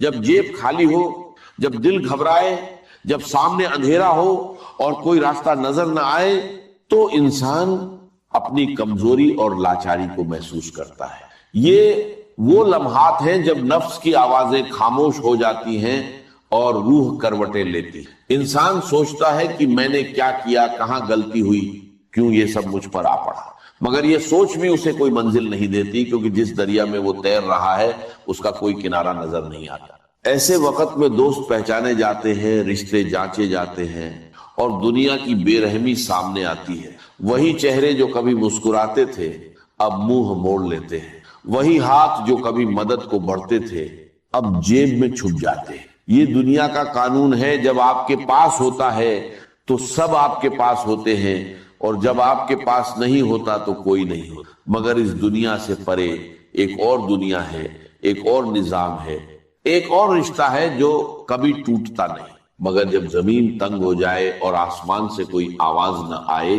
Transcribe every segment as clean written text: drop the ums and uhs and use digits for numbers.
جب جیب خالی ہو، جب دل گھبرائے، جب سامنے اندھیرا ہو اور کوئی راستہ نظر نہ آئے، تو انسان اپنی کمزوری اور لاچاری کو محسوس کرتا ہے۔ یہ وہ لمحات ہیں جب نفس کی آوازیں خاموش ہو جاتی ہیں اور روح کروٹیں لیتی ہے۔ انسان سوچتا ہے کہ میں نے کیا کیا، کہاں غلطی ہوئی، کیوں یہ سب مجھ پر آ پڑا، مگر یہ سوچ بھی اسے کوئی منزل نہیں دیتی، کیونکہ جس دریا میں وہ تیر رہا ہے اس کا کوئی کنارہ نظر نہیں آتا۔ ایسے وقت میں دوست پہچانے جاتے ہیں، رشتے جانچے جاتے ہیں اور دنیا کی بے رحمی سامنے آتی ہے۔ وہی چہرے جو کبھی مسکراتے تھے اب منہ موڑ لیتے ہیں، وہی ہاتھ جو کبھی مدد کو بڑھتے تھے اب جیب میں چھپ جاتے ہیں۔ یہ دنیا کا قانون ہے، جب آپ کے پاس ہوتا ہے تو سب آپ کے پاس ہوتے ہیں، اور جب آپ کے پاس نہیں ہوتا تو کوئی نہیں ہوتا۔ مگر اس دنیا سے پرے ایک اور دنیا ہے، ایک اور نظام ہے، ایک اور رشتہ ہے جو کبھی ٹوٹتا نہیں۔ مگر جب زمین تنگ ہو جائے اور آسمان سے کوئی آواز نہ آئے،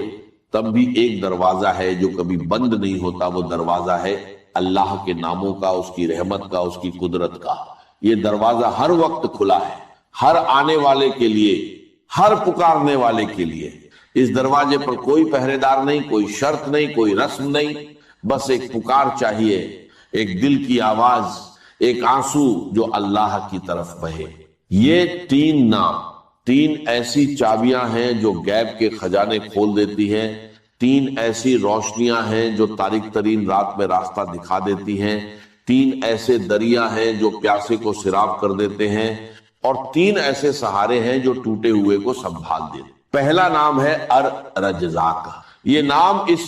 تب بھی ایک دروازہ ہے جو کبھی بند نہیں ہوتا۔ وہ دروازہ ہے اللہ کے ناموں کا، اس کی رحمت کا، اس کی قدرت کا۔ یہ دروازہ ہر وقت کھلا ہے، ہر آنے والے کے لیے، ہر پکارنے والے کے لیے۔ اس دروازے پر کوئی پہرے دار نہیں، کوئی شرط نہیں، کوئی رسم نہیں، بس ایک پکار چاہیے، ایک دل کی آواز، ایک آنسو جو اللہ کی طرف بہے۔ یہ تین نام، تین ایسی چابیاں ہیں جو غیب کے خزانے کھول دیتی ہیں، تین ایسی روشنیاں ہیں جو تاریک ترین رات میں راستہ دکھا دیتی ہیں، تین ایسے دریا ہیں جو پیاسے کو سیراب کر دیتے ہیں، اور تین ایسے سہارے ہیں جو ٹوٹے ہوئے کو سنبھال دیتے ہیں۔ پہلا نام ہے الرزاق۔ یہ نام اس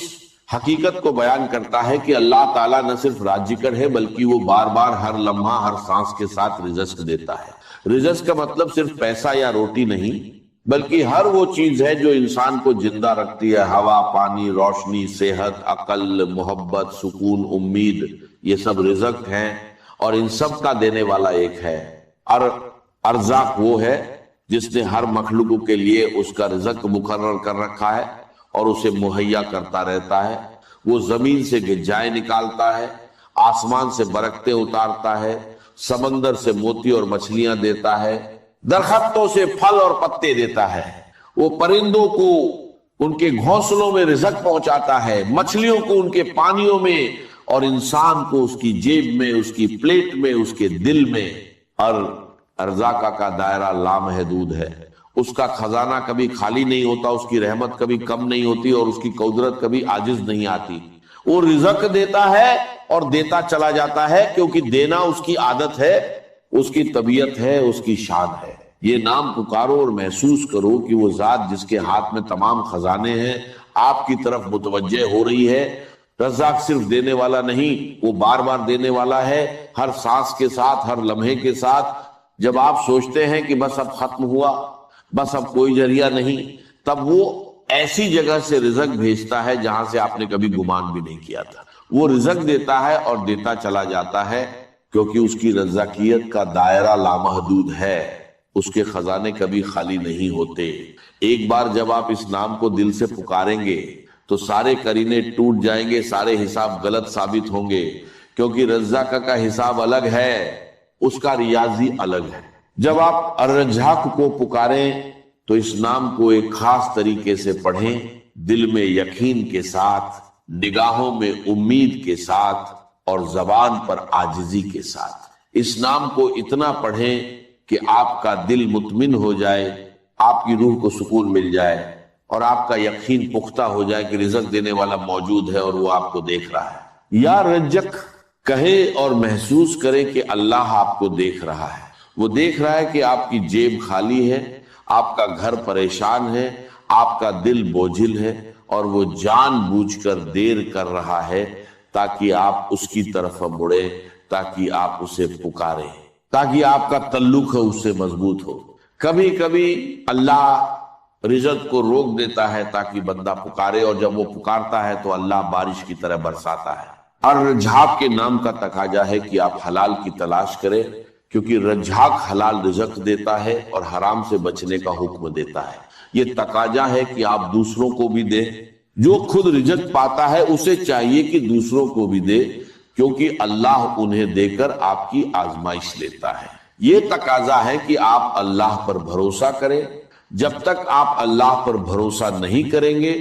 حقیقت کو بیان کرتا ہے کہ اللہ تعالیٰ نہ صرف راجکر ہے بلکہ وہ بار بار ہر لمحہ ہر سانس کے ساتھ رزق دیتا ہے۔ رزق کا مطلب صرف پیسہ یا روٹی نہیں، بلکہ ہر وہ چیز ہے جو انسان کو زندہ رکھتی ہے۔ ہوا، پانی، روشنی، صحت، عقل، محبت، سکون، امید، یہ سب رزق ہیں، اور ان سب کا دینے والا ایک ہے۔ ارزاق وہ ہے جس نے ہر مخلوق کے لیے اس کا رزق مقرر کر رکھا ہے اور اسے مہیا کرتا رہتا ہے۔ وہ زمین سے غذائیں نکالتا ہے، آسمان سے برکتیں اتارتا ہے، سمندر سے موتی اور مچھلیاں دیتا ہے، درختوں سے پھل اور پتے دیتا ہے۔ وہ پرندوں کو ان کے گھونسلوں میں رزق پہنچاتا ہے، مچھلیوں کو ان کے پانیوں میں، اور انسان کو اس کی جیب میں، اس کی پلیٹ میں، اس کے دل میں۔ اور ارزاق کا دائرہ لامحدود ہے، اس کا خزانہ کبھی خالی نہیں ہوتا، اس کی رحمت کبھی کم نہیں ہوتی، اور اس کی قدرت کبھی عاجز نہیں آتی۔ وہ رزق دیتا ہے اور دیتا چلا جاتا ہے، کیونکہ دینا اس کی عادت ہے، اس کی طبیعت ہے، اس کی شان ہے۔ یہ نام پکارو اور محسوس کرو کہ وہ ذات جس کے ہاتھ میں تمام خزانے ہیں آپ کی طرف متوجہ ہو رہی ہے۔ رزاق صرف دینے والا نہیں، وہ بار بار دینے والا ہے، ہر سانس کے ساتھ، ہر لمحے کے ساتھ۔ جب آپ سوچتے ہیں کہ بس اب ختم ہوا، بس اب کوئی ذریعہ نہیں، تب وہ ایسی جگہ سے رزق بھیجتا ہے جہاں سے آپ نے کبھی گمان بھی نہیں کیا تھا۔ وہ رزق دیتا ہے اور دیتا چلا جاتا ہے، کیونکہ اس کی رزاقیت کا دائرہ لامحدود ہے، اس کے خزانے کبھی خالی نہیں ہوتے۔ ایک بار جب آپ اس نام کو دل سے پکاریں گے تو سارے قرینے ٹوٹ جائیں گے، سارے حساب غلط ثابت ہوں گے، کیونکہ رزاق کا حساب الگ ہے، اس کا ریاضی الگ ہے۔ جب آپ الرزاق کو پکاریں تو اس نام کو ایک خاص طریقے سے پڑھیں، دل میں یقین کے ساتھ، نگاہوں میں امید کے ساتھ، اور زبان پر عاجزی کے ساتھ۔ اس نام کو اتنا پڑھیں کہ آپ کا دل مطمئن ہو جائے، آپ کی روح کو سکون مل جائے، اور آپ کا یقین پختہ ہو جائے کہ رزق دینے والا موجود ہے اور وہ آپ کو دیکھ رہا ہے۔ یا رزق کہے اور محسوس کرے کہ اللہ آپ کو دیکھ رہا ہے۔ وہ دیکھ رہا ہے کہ آپ کی جیب خالی ہے، آپ کا گھر پریشان ہے، آپ کا دل بوجھل ہے، اور وہ جان بوجھ کر دیر کر رہا ہے تاکہ آپ اس کی طرف مڑے، تاکہ آپ اسے پکاریں، تاکہ آپ کا تعلق ہے اس سے مضبوط ہو۔ کبھی کبھی اللہ رزق کو روک دیتا ہے تاکہ بندہ پکارے، اور جب وہ پکارتا ہے تو اللہ بارش کی طرح برساتا ہے۔ اور رزاق کے نام کا تقاضا ہے کہ آپ حلال کی تلاش کریں، کیونکہ رزاق حلال رزق دیتا ہے اور حرام سے بچنے کا حکم دیتا ہے۔ یہ تقاضا ہے کہ آپ دوسروں کو بھی دیں، جو خود رزق پاتا ہے اسے چاہیے کہ دوسروں کو بھی دے، کیونکہ اللہ انہیں دے کر آپ کی آزمائش لیتا ہے۔ یہ تقاضا ہے کہ آپ اللہ پر بھروسہ کریں. جب تک آپ اللہ پر بھروسہ نہیں کریں گے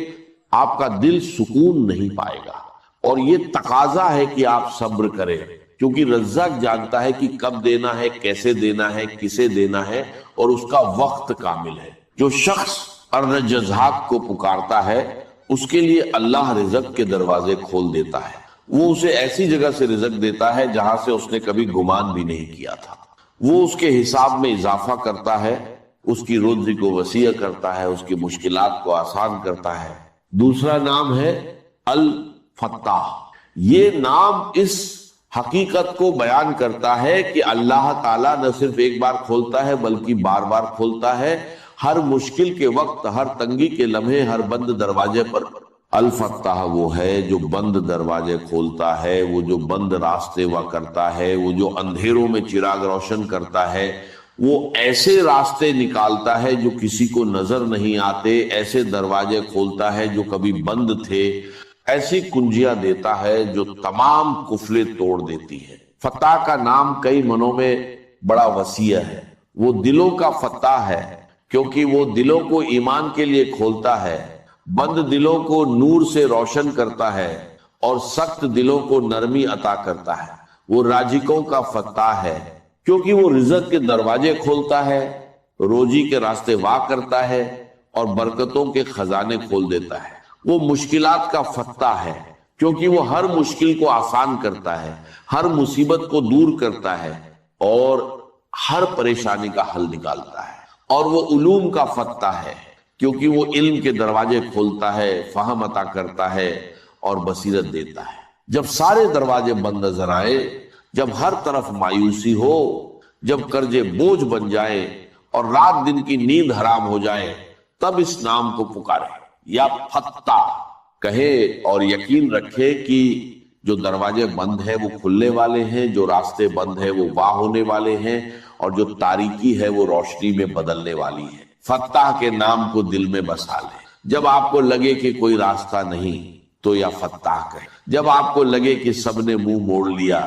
آپ کا دل سکون نہیں پائے گا. اور یہ تقاضا ہے کہ آپ صبر کریں، کیونکہ رزاق جانتا ہے کہ کب دینا ہے، کیسے دینا ہے، کسے دینا ہے، اور اس کا وقت کامل ہے. جو شخص الرجزاق کو پکارتا ہے اس کے لیے اللہ رزق کے دروازے کھول دیتا ہے. وہ اسے ایسی جگہ سے رزق دیتا ہے جہاں سے اس نے کبھی گمان بھی نہیں کیا تھا. وہ اس کے حساب میں اضافہ کرتا ہے، اس کی روزی کو وسیع کرتا ہے، اس کی مشکلات کو آسان کرتا ہے. دوسرا نام ہے الفتاح. یہ نام اس حقیقت کو بیان کرتا ہے کہ اللہ تعالیٰ نہ صرف ایک بار کھولتا ہے بلکہ بار بار کھولتا ہے. ہر مشکل کے وقت، ہر تنگی کے لمحے، ہر بند دروازے پر. الفتاح وہ ہے جو بند دروازے کھولتا ہے، وہ جو بند راستے وا کرتا ہے، وہ جو اندھیروں میں چراغ روشن کرتا ہے، وہ ایسے راستے نکالتا ہے جو کسی کو نظر نہیں آتے، ایسے دروازے کھولتا ہے جو کبھی بند تھے، ایسی کنجیاں دیتا ہے جو تمام قفلیں توڑ دیتی ہے. فتح کا نام کئی منوں میں بڑا وسیع ہے. وہ دلوں کا فتح ہے کیونکہ وہ دلوں کو ایمان کے لیے کھولتا ہے، بند دلوں کو نور سے روشن کرتا ہے اور سخت دلوں کو نرمی عطا کرتا ہے. وہ راجکوں کا فتح ہے کیونکہ وہ رزق کے دروازے کھولتا ہے، روزی کے راستے وا کرتا ہے اور برکتوں کے خزانے کھول دیتا ہے. وہ مشکلات کا فتح ہے کیونکہ وہ ہر مشکل کو آسان کرتا ہے، ہر مصیبت کو دور کرتا ہے اور ہر پریشانی کا حل نکالتا ہے. اور وہ علوم کا فتح ہے کیونکہ وہ علم کے دروازے کھولتا ہے، فہم عطا کرتا ہے اور بصیرت دیتا ہے. جب سارے دروازے بند نظر آئے، جب ہر طرف مایوسی ہو، جب قرضے بوجھ بن جائے اور رات دن کی نیند حرام ہو جائے، تب اس نام کو پکارے یا فتح کہے اور یقین رکھے کہ جو دروازے بند ہیں وہ کھلنے والے ہیں، جو راستے بند ہیں وہ واہ ہونے والے ہیں، اور جو تاریکی ہے وہ روشنی میں بدلنے والی ہے. فتح کے نام کو دل میں بسا لے. جب آپ کو لگے کہ کوئی راستہ نہیں تو یا فتح کہے. جب آپ کو لگے کہ سب نے منہ موڑ لیا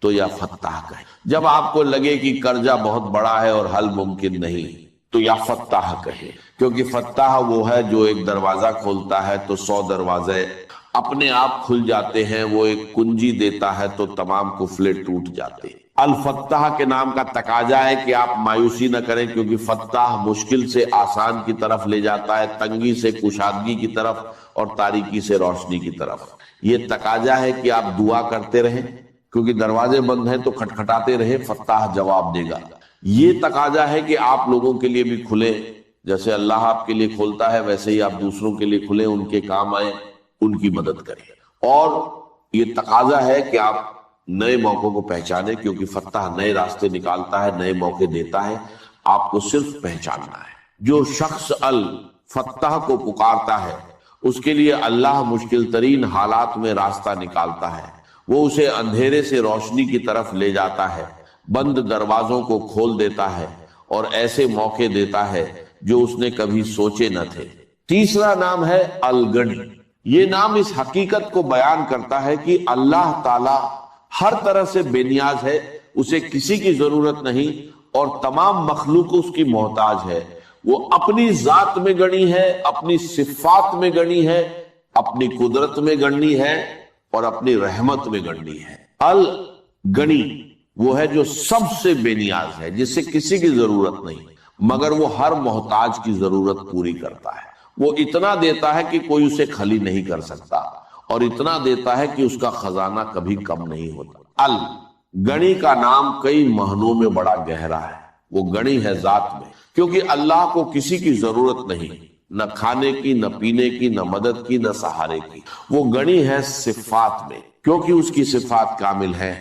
تو یا فتح کہے. جب آپ کو لگے کہ قرضہ بہت بڑا ہے اور حل ممکن نہیں تو یا فتح کہے. کیونکہ فتح وہ ہے جو ایک دروازہ کھولتا ہے تو 100 دروازے اپنے آپ کھل جاتے ہیں. وہ ایک کنجی دیتا ہے تو تمام قفلے ٹوٹ جاتے ہیں. الفتح کے نام کا تقاضا ہے کہ آپ مایوسی نہ کریں، کیونکہ فتح مشکل سے آسان کی طرف لے جاتا ہے، تنگی سے کشادگی کی طرف اور تاریکی سے روشنی کی طرف. یہ تقاضا ہے کہ آپ دعا کرتے رہیں، کیونکہ دروازے بند ہیں تو کھٹکھٹاتے رہیں، فتح جواب دے گا. یہ تقاضا ہے کہ آپ لوگوں کے لیے بھی کھلیں، جیسے اللہ آپ کے لیے کھولتا ہے ویسے ہی آپ دوسروں کے لیے کھلیں، ان کے کام آئیں، ان کی مدد کریں. اور یہ تقاضا ہے کہ آپ نئے موقعوں کو پہچانے، کیونکہ فتح نئے راستے نکالتا ہے، نئے موقع دیتا ہے. آپ کو صرف پہچاننا ہے. جو شخص الفتح کو پکارتا ہے اس کے لیے اللہ مشکل ترین حالات میں راستہ نکالتا ہے. وہ اسے اندھیرے سے روشنی کی طرف لے جاتا ہے، بند دروازوں کو کھول دیتا ہے اور ایسے موقع دیتا ہے جو اس نے کبھی سوچے نہ تھے. تیسرا نام ہے الغنی. یہ نام اس حقیقت کو بیان کرتا ہے کہ اللہ تعالی ہر طرح سے بے نیاز ہے، اسے کسی کی ضرورت نہیں اور تمام مخلوق اس کی محتاج ہے. وہ اپنی ذات میں گنی ہے، اپنی صفات میں گنی ہے، اپنی قدرت میں گنی ہے اور اپنی رحمت میں گنی ہے. الغنی وہ ہے جو سب سے بے نیاز ہے، جس سے کسی کی ضرورت نہیں، مگر وہ ہر محتاج کی ضرورت پوری کرتا ہے. وہ اتنا دیتا ہے کہ کوئی اسے خالی نہیں کر سکتا اور اتنا دیتا ہے کہ اس کا خزانہ کبھی کم نہیں ہوتا. الغنی کا نام کئی معنوں میں بڑا گہرا ہے. وہ غنی ہے ذات میں کیونکہ اللہ کو کسی کی ضرورت نہیں، نہ کھانے کی، نہ پینے کی، نہ مدد کی، نہ سہارے کی. وہ غنی ہے صفات میں کیونکہ اس کی صفات کامل ہیں،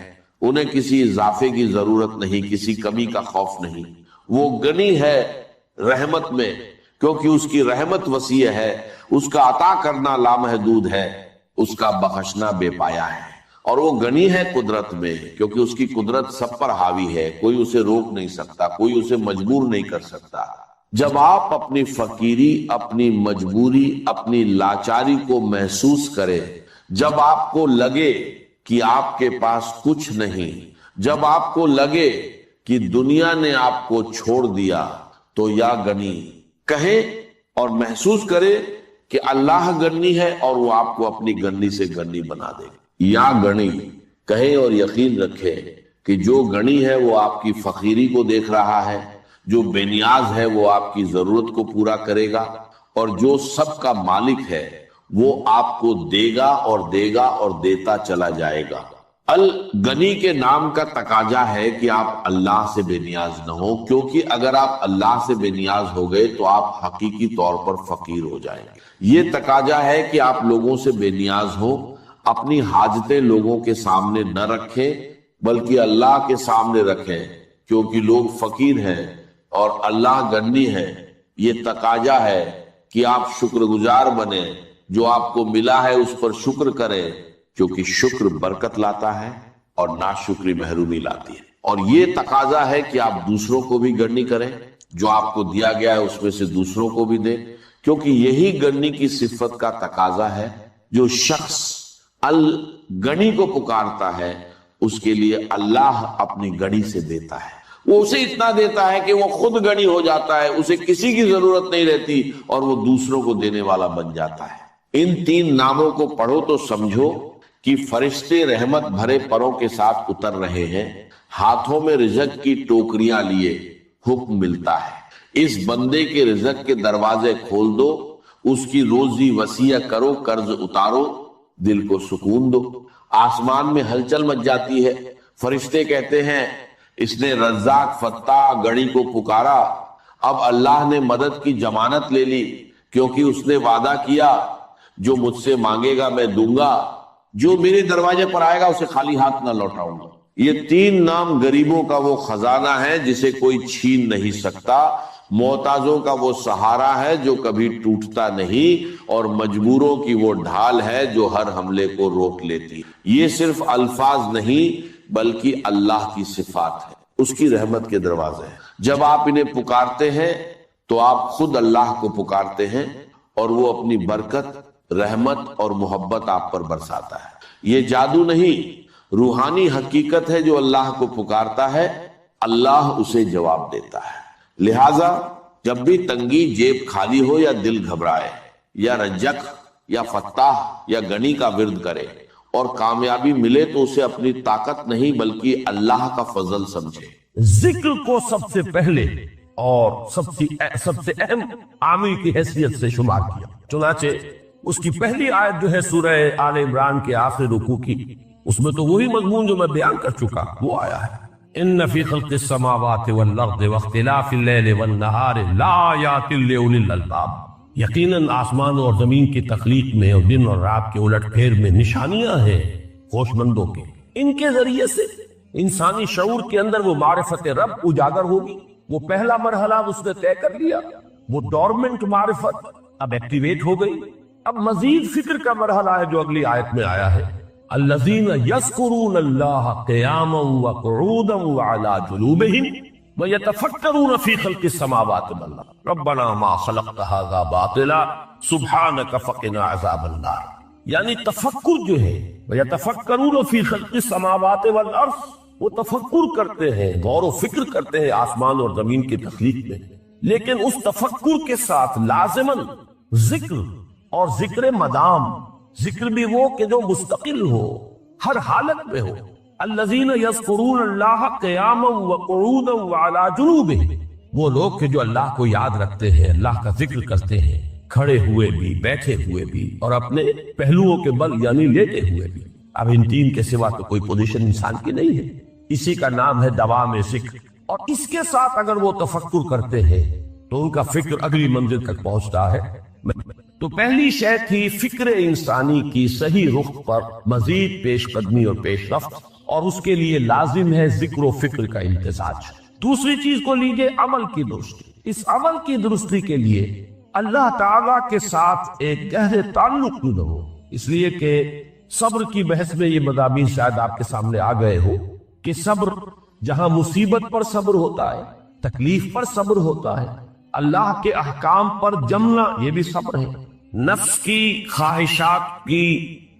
انہیں کسی اضافے کی ضرورت نہیں، کسی کمی کا خوف نہیں. وہ غنی ہے رحمت میں کیونکہ اس کی رحمت وسیع ہے، اس کا عطا کرنا لامحدود ہے، اس کا بخشنا بے پایا ہے. اور وہ غنی ہے قدرت میں کیونکہ اس کی قدرت سب پر حاوی ہے، کوئی اسے روک نہیں سکتا، کوئی اسے مجبور نہیں کر سکتا. جب آپ اپنی فقیری، اپنی مجبوری، اپنی لاچاری کو محسوس کریں، جب آپ کو لگے کہ آپ کے پاس کچھ نہیں، جب آپ کو لگے کہ دنیا نے آپ کو چھوڑ دیا تو یا گنی کہے اور محسوس کرے کہ اللہ گنی ہے اور وہ آپ کو اپنی گنی سے گنی بنا دے. یا گنی کہے اور یقین رکھے کہ جو گنی ہے وہ آپ کی فقیری کو دیکھ رہا ہے، جو بے نیاز ہے وہ آپ کی ضرورت کو پورا کرے گا، اور جو سب کا مالک ہے وہ آپ کو دے گا اور دیتا چلا جائے گا. الغنی کے نام کا تقاضا ہے کہ آپ اللہ سے بے نیاز نہ ہو، کیونکہ اگر آپ اللہ سے بے نیاز ہو گئے تو آپ حقیقی طور پر فقیر ہو جائیں گے. یہ تقاضا ہے کہ آپ لوگوں سے بے نیاز ہو، اپنی حاجتیں لوگوں کے سامنے نہ رکھیں بلکہ اللہ کے سامنے رکھیں، کیونکہ لوگ فقیر ہیں اور اللہ غنی ہے. یہ تقاضا ہے کہ آپ شکر گزار بنیں، جو آپ کو ملا ہے اس پر شکر کریں، کیونکہ شکر برکت لاتا ہے اور ناشکری محرومی لاتی ہے. اور یہ تقاضا ہے کہ آپ دوسروں کو بھی گنی کریں، جو آپ کو دیا گیا ہے اس میں سے دوسروں کو بھی دیں، کیونکہ یہی گنی کی صفت کا تقاضا ہے. جو شخص الغنی کو پکارتا ہے اس کے لیے اللہ اپنی گنی سے دیتا ہے. وہ اسے اتنا دیتا ہے کہ وہ خود گنی ہو جاتا ہے، اسے کسی کی ضرورت نہیں رہتی اور وہ دوسروں کو دینے والا بن جاتا ہے. ان تین ناموں کو پڑھو تو سمجھو کہ فرشتے رحمت بھرے پروں کے ساتھ اتر رہے ہیں، ہاتھوں میں رزق کی ٹوکریاں لیے. حکم ملتا ہے اس بندے کے رزق کے دروازے کھول دو، اس کی روزی وسیع کرو، قرض اتارو، دل کو سکون دو. آسمان میں ہلچل مچ جاتی ہے، فرشتے کہتے ہیں اس نے رزاق فتاح گنی کو پکارا، اب اللہ نے مدد کی ضمانت لے لی، کیونکہ اس نے وعدہ کیا جو مجھ سے مانگے گا میں دوں گا، جو میرے دروازے پر آئے گا اسے خالی ہاتھ نہ لوٹاؤں گا. یہ تین نام غریبوں کا وہ خزانہ ہے جسے کوئی چھین نہیں سکتا، محتاجوں کا وہ سہارا ہے جو کبھی ٹوٹتا نہیں، اور مجبوروں کی وہ ڈھال ہے جو ہر حملے کو روک لیتی. یہ صرف الفاظ نہیں بلکہ اللہ کی صفات ہے، اس کی رحمت کے دروازے ہیں. جب آپ انہیں پکارتے ہیں تو آپ خود اللہ کو پکارتے ہیں اور وہ اپنی برکت، رحمت اور محبت آپ پر برساتا ہے. یہ جادو نہیں، روحانی حقیقت ہے. جو اللہ کو پکارتا ہے اللہ اسے جواب دیتا ہے. لہذا جب بھی تنگی، جیب خالی ہو یا دل گھبرائے، یا رزق یا فتاح یا غنی کا ورد کرے اور کامیابی ملے تو اسے اپنی طاقت نہیں بلکہ اللہ کا فضل سمجھے. ذکر کو سب سے پہلے اور سب سے اہم عامل کی حیثیت سے شمار کیا. چنانچہ اس کی پہلی آیت جو ہے سورہ آل عمران کے آخری رکوع کی، اس میں تو وہی مضمون جو میں بیان کر چکا وہ آیا ہے. ان فی خلق السماوات والارض واختلاف اللیل والنہار لآیات لأولی الالباب. یقیناً آسمان اور زمین کی تخلیق میں اور دن اور رات کے الٹ پھیر میں نشانیاں ہیں ہوش مندوں کے. ان کے ذریعے سے انسانی شعور کے اندر وہ معرفت رب اجاگر ہوگی. وہ پہلا مرحلہ اس نے طے کر لیا، وہ ڈورمنٹ معرفت اب ایکٹیویٹ ہو گئی. اب مزید فکر کا مرحلہ ہے جو اگلی آیت میں آیا ہے، الذین یذکرون اللہ قیاما وقعودا وعلی جنوبہم ویتفکرون فی خلق السماوات والارض ربنا ما خلقت ھذا باطلا سبحانک فقنا عذاب النار. یعنی تفکر جو ہے، ویتفکرون فی خلق السماوات والارض، وہ تفکر کرتے ہیں، غور و فکر کرتے ہیں آسمان اور زمین کی تخلیق میں، لیکن اس تفکر کے ساتھ لازماً ذکر، اور ذکر مدام، ذکر بھی وہ کہ جو مستقل ہو، ہر حالت میں ہو. الذین یذکرون اللہ قیاما وقعودا وعلی جنوبہم، وہ لوگ کہ جو اللہ کو یاد رکھتے ہیں، اللہ کا ذکر کرتے ہیں، کھڑے ہوئے بھی، بیٹھے ہوئے بھی، اور اپنے پہلوؤں کے بل یعنی لیٹے ہوئے بھی. اب ان تین کے سوا تو کوئی پوزیشن انسان کی نہیں ہے. اسی کا نام ہے دوام ذکر. اور اس کے ساتھ اگر وہ تفکر کرتے ہیں تو ان کا فکر اگلی منزل تک پہنچتا ہے. تو پہلی شے تھی فکر انسانی کی صحیح رخ پر مزید پیش قدمی اور پیش رفت، اور اس کے لیے لازم ہے ذکر و فکر کا امتزاج. دوسری چیز کو لیجئے عمل کی درستی. اس عمل کی درستی کے لیے اللہ تعالیٰ کے ساتھ ایک گہرے تعلق نہ ہو. اس لیے کہ صبر کی بحث میں یہ مضامین شاید آپ کے سامنے آ گئے ہو کہ صبر جہاں مصیبت پر صبر ہوتا ہے، تکلیف پر صبر ہوتا ہے، اللہ کے احکام پر جمنا یہ بھی صبر ہے. نفس کی خواہشات کی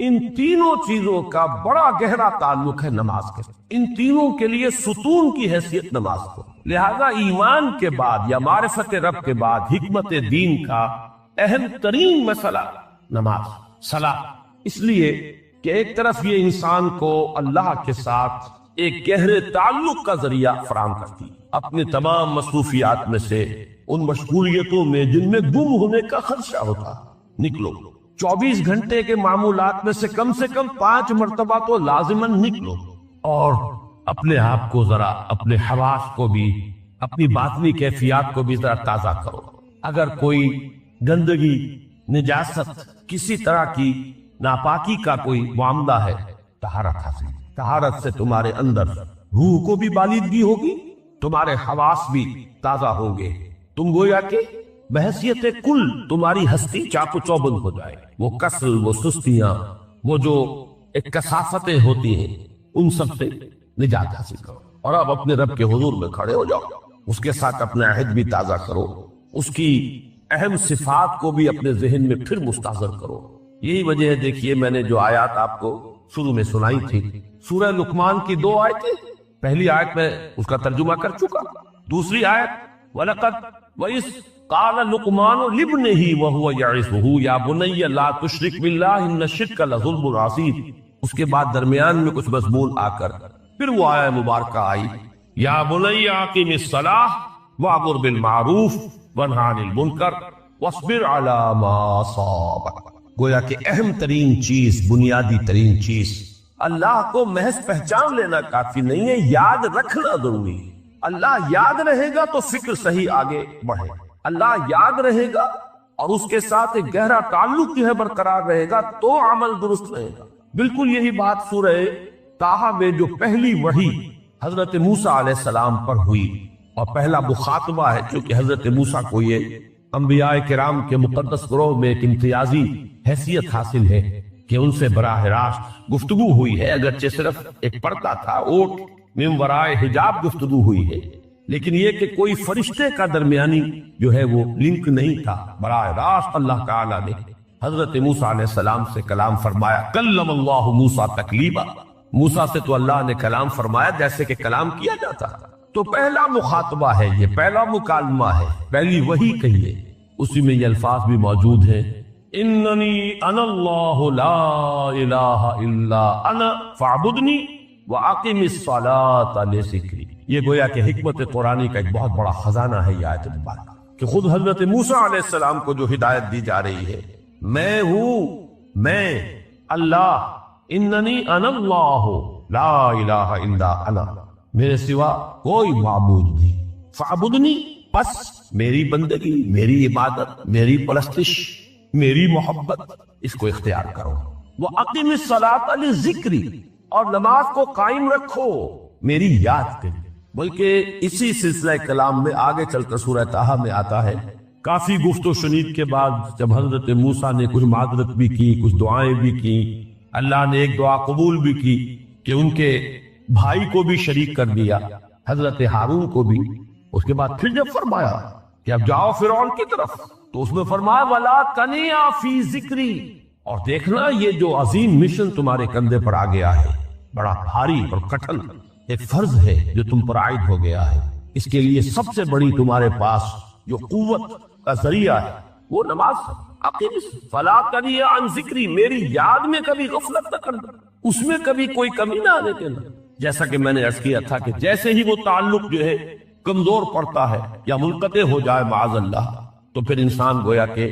ان تینوں چیزوں کا بڑا گہرا تعلق ہے نماز کے ساتھ، ان تینوں کے لیے ستون کی حیثیت نماز کو، لہذا ایمان کے بعد یا معرفت رب کے بعد حکمت دین کا اہم ترین مسئلہ نماز، صلاۃ، اس لیے کہ ایک طرف یہ انسان کو اللہ کے ساتھ ایک گہرے تعلق کا ذریعہ فراہم کرتی، اپنے تمام مصروفیات میں سے ان مشغولیتوں میں جن میں گم ہونے کا خدشہ ہوتا نکلو، 24 گھنٹے کے معمولات میں سے کم 5 مرتبہ تو لازماً نکلو، اور اپنے آپ کو ذرا، اپنے حواس کو بھی، اپنی باطنی کیفیات کو بھی ذرا تازہ کرو۔ اگر کوئی گندگی، نجاست، کسی طرح کی ناپاکی کا کوئی معاملہ ہے، طہارت حاصل، طہارت سے تمہارے اندر روح کو بھی بالیدگی ہوگی، تمہارے حواس بھی تازہ ہوں گے، تم گویا کہ بحیثیت کل تمہاری ہستی چاق و چوبند ہو جائے، وہ کسل، وہ سستیاں، وہ جو ایک کثافتیں ہوتی ہیں، ان سب سے نجات حاصل کرو، اور اب اپنے رب کے حضور میں کھڑے ہو جاؤ، اس کے ساتھ اپنا عہد بھی تازہ کرو، اس کی اہم صفات کو بھی اپنے ذہن میں پھر مستحضر کرو۔ یہی وجہ ہے، دیکھیے میں نے جو آیات آپ کو شروع میں سنائی تھی، سورہ لقمان کی 2 آیتیں، پہلی آیت میں اس کا ترجمہ کر چکا، دوسری آیت وَلَقَدْ وَإِذْ قَالَ لُقْمَانُ لِابْنِهِ وَهُوَ يَعِظُهُ يَا بُنَيَّ لَا تُشْرِكْ بِاللَّهِ إِنَّ الشِّرْكَ لَظُلْمٌ عَظِيمٌ۔ اس کے بعد درمیان میں کچھ مضمون آ کر پھر وہ آیت مبارکہ آئی، یا بنی اقم الصلاۃ وامر بالمعروف وانہی عن المنکر واصبر علی ما اصابک۔ گویا کہ اہم ترین چیز، بنیادی ترین چیز، اللہ کو محض پہچان لینا کافی نہیں ہے، یاد رکھنا ضروری ہے۔ اللہ یاد رہے گا تو فکر صحیح آگے بڑھے، اللہ یاد رہے گا اور اس کے ساتھ ایک گہرا تعلق جو ہے برقرار رہے گا تو عمل درست رہے گا۔ بالکل یہی بات سورہ طٰہٰ میں جو پہلی وحی حضرت موسیٰ علیہ السلام پر ہوئی، اور پہلا مخاطبہ ہے چونکہ حضرت موسیٰ کو یہ انبیاء کرام کے مقدس گروہ میں ایک امتیازی حیثیت حاصل ہے کہ ان سے براہ راست گفتگو ہوئی ہے، اگرچہ صرف ایک پردہ تھا، اوٹ من ورائے حجاب گفتگو ہوئی ہے، لیکن یہ کہ کوئی فرشتے کا درمیانی جو ہے وہ لنک نہیں تھا، براہ راست اللہ تعالیٰ نے حضرت موسیٰ علیہ السلام سے کلام فرمایا، کلم اللہ موسیٰ تکلیما، موسیٰ سے تو اللہ نے کلام فرمایا جیسے کہ کلام کیا جاتا تھا۔ تو پہلا مخاطبہ ہے، یہ پہلا مکالمہ ہے، پہلی وحی کہیے، اسی میں یہ الفاظ بھی موجود ہیں، اننی انا اللہ لا الہ الا انا فاعبدنی واقم الصلاۃ لذکری۔ یہ گویا کہ حکمت قرآنی کا ایک بہت بڑا خزانہ ہے یہ آیت مبارکہ، کہ خود حضرت موسیٰ علیہ السلام کو جو ہدایت دی جا رہی ہے، میں ہوں، میں اللہ، اننی انا اللہ لا الہ الا انا، میرے سوا کوئی معبود نہیں، فاعبدنی، بس میری بندگی، میری عبادت، میری پرستش، میری محبت، اس کو اختیار کرو، وَأَقِمِ الصَّلَاةَ لِذِكْرِي، اور نماز کو قائم رکھو میری یاد کے لیے۔ بلکہ اسی سلسلہ کلام میں آگے چل کر سورہ طٰہٰ میں آتا ہے، کافی گفت و شنید کے بعد جب حضرت موسیٰ نے کچھ معذرت بھی کی، کچھ دعائیں بھی کی، اللہ نے ایک دعا قبول بھی کی کہ ان کے بھائی کو بھی شریک کر دیا، حضرت ہارون کو بھی، اس کے بعد پھر جب فرمایا کہ اب جاؤ فرعون کی طرف، تو اس میں فرمایا وَلَا تَنِيَا فِي ذِكْرِي، اور دیکھنا یہ جو عظیم مشن تمہارے کندھے پر آ گیا ہے، بڑا بھاری اور کٹھن ایک فرض ہے جو تم پر عائد ہو گیا ہے، اس کے لیے سب سے بڑی تمہارے پاس جو قوت کا ذریعہ ہے وہ نماز ہے۔ اقیم فلا تنیا عن ذکری، میری یاد میں کبھی غفلت نہ کرنا، اس میں کبھی کوئی کمی نہ آنے دینا۔ جیسا کہ میں نے عرض کیا تھا کہ جیسے ہی وہ تعلق جو ہے کمزور پڑتا ہے یا منقطع ہو جائے معاذ اللہ، تو پھر انسان گویا کہ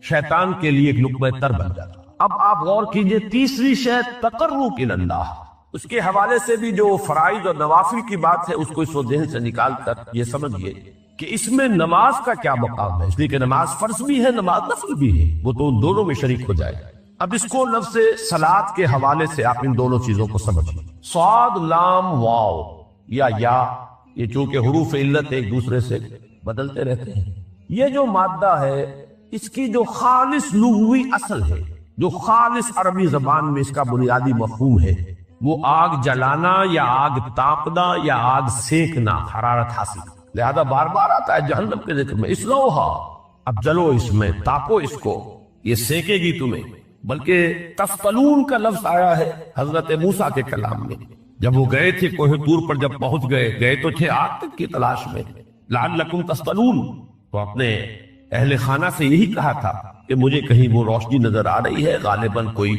شیطان کے لیے ایک لقمہ تر بن جاتا۔ اب آپ غور کیجئے، تیسری شے تقرب الی اللہ، اس کے حوالے سے بھی جو فرائض اور نوافل کی بات ہے اس کو اس ذہن سے نکال کر یہ سمجھیے کہ اس میں نماز کا کیا مقام ہے، اس لیے کہ نماز فرض بھی ہے، نماز نفل بھی ہے، وہ تو ان دونوں میں شریک ہو جائے۔ اب اس کو لفظ صلاۃ کے حوالے سے آپ ان دونوں چیزوں کو سمجھیں، صاد لام واو یا یہ چونکہ حروف علت ایک دوسرے سے بدلتے رہتے ہیں، یہ جو مادہ ہے اس کی جو خالص لغوی اصل ہے، جو خالص عربی زبان میں اس کا بنیادی مفہوم ہے، وہ آگ جلانا یا آگ تاپنا یا آگ سینکنا، حرارت حاصل، لہذا بار بار آتا ہے جہنم کے ذکر میں، اسلوہا، اب جلو اس میں، تاپو اس کو، یہ سینکے گی تمہیں، بلکہ تسقلون کا لفظ آیا ہے حضرت موسیٰ کے کلام میں، جب وہ گئے تھے کوہ طور پر، جب پہنچ گئے تو تھے آگ تک کی تلاش میں، لعلکم تسقلون، تو اپنے اہل خانہ سے یہی کہا تھا کہ مجھے کہیں وہ روشنی نظر آ رہی ہے، غالباً کوئی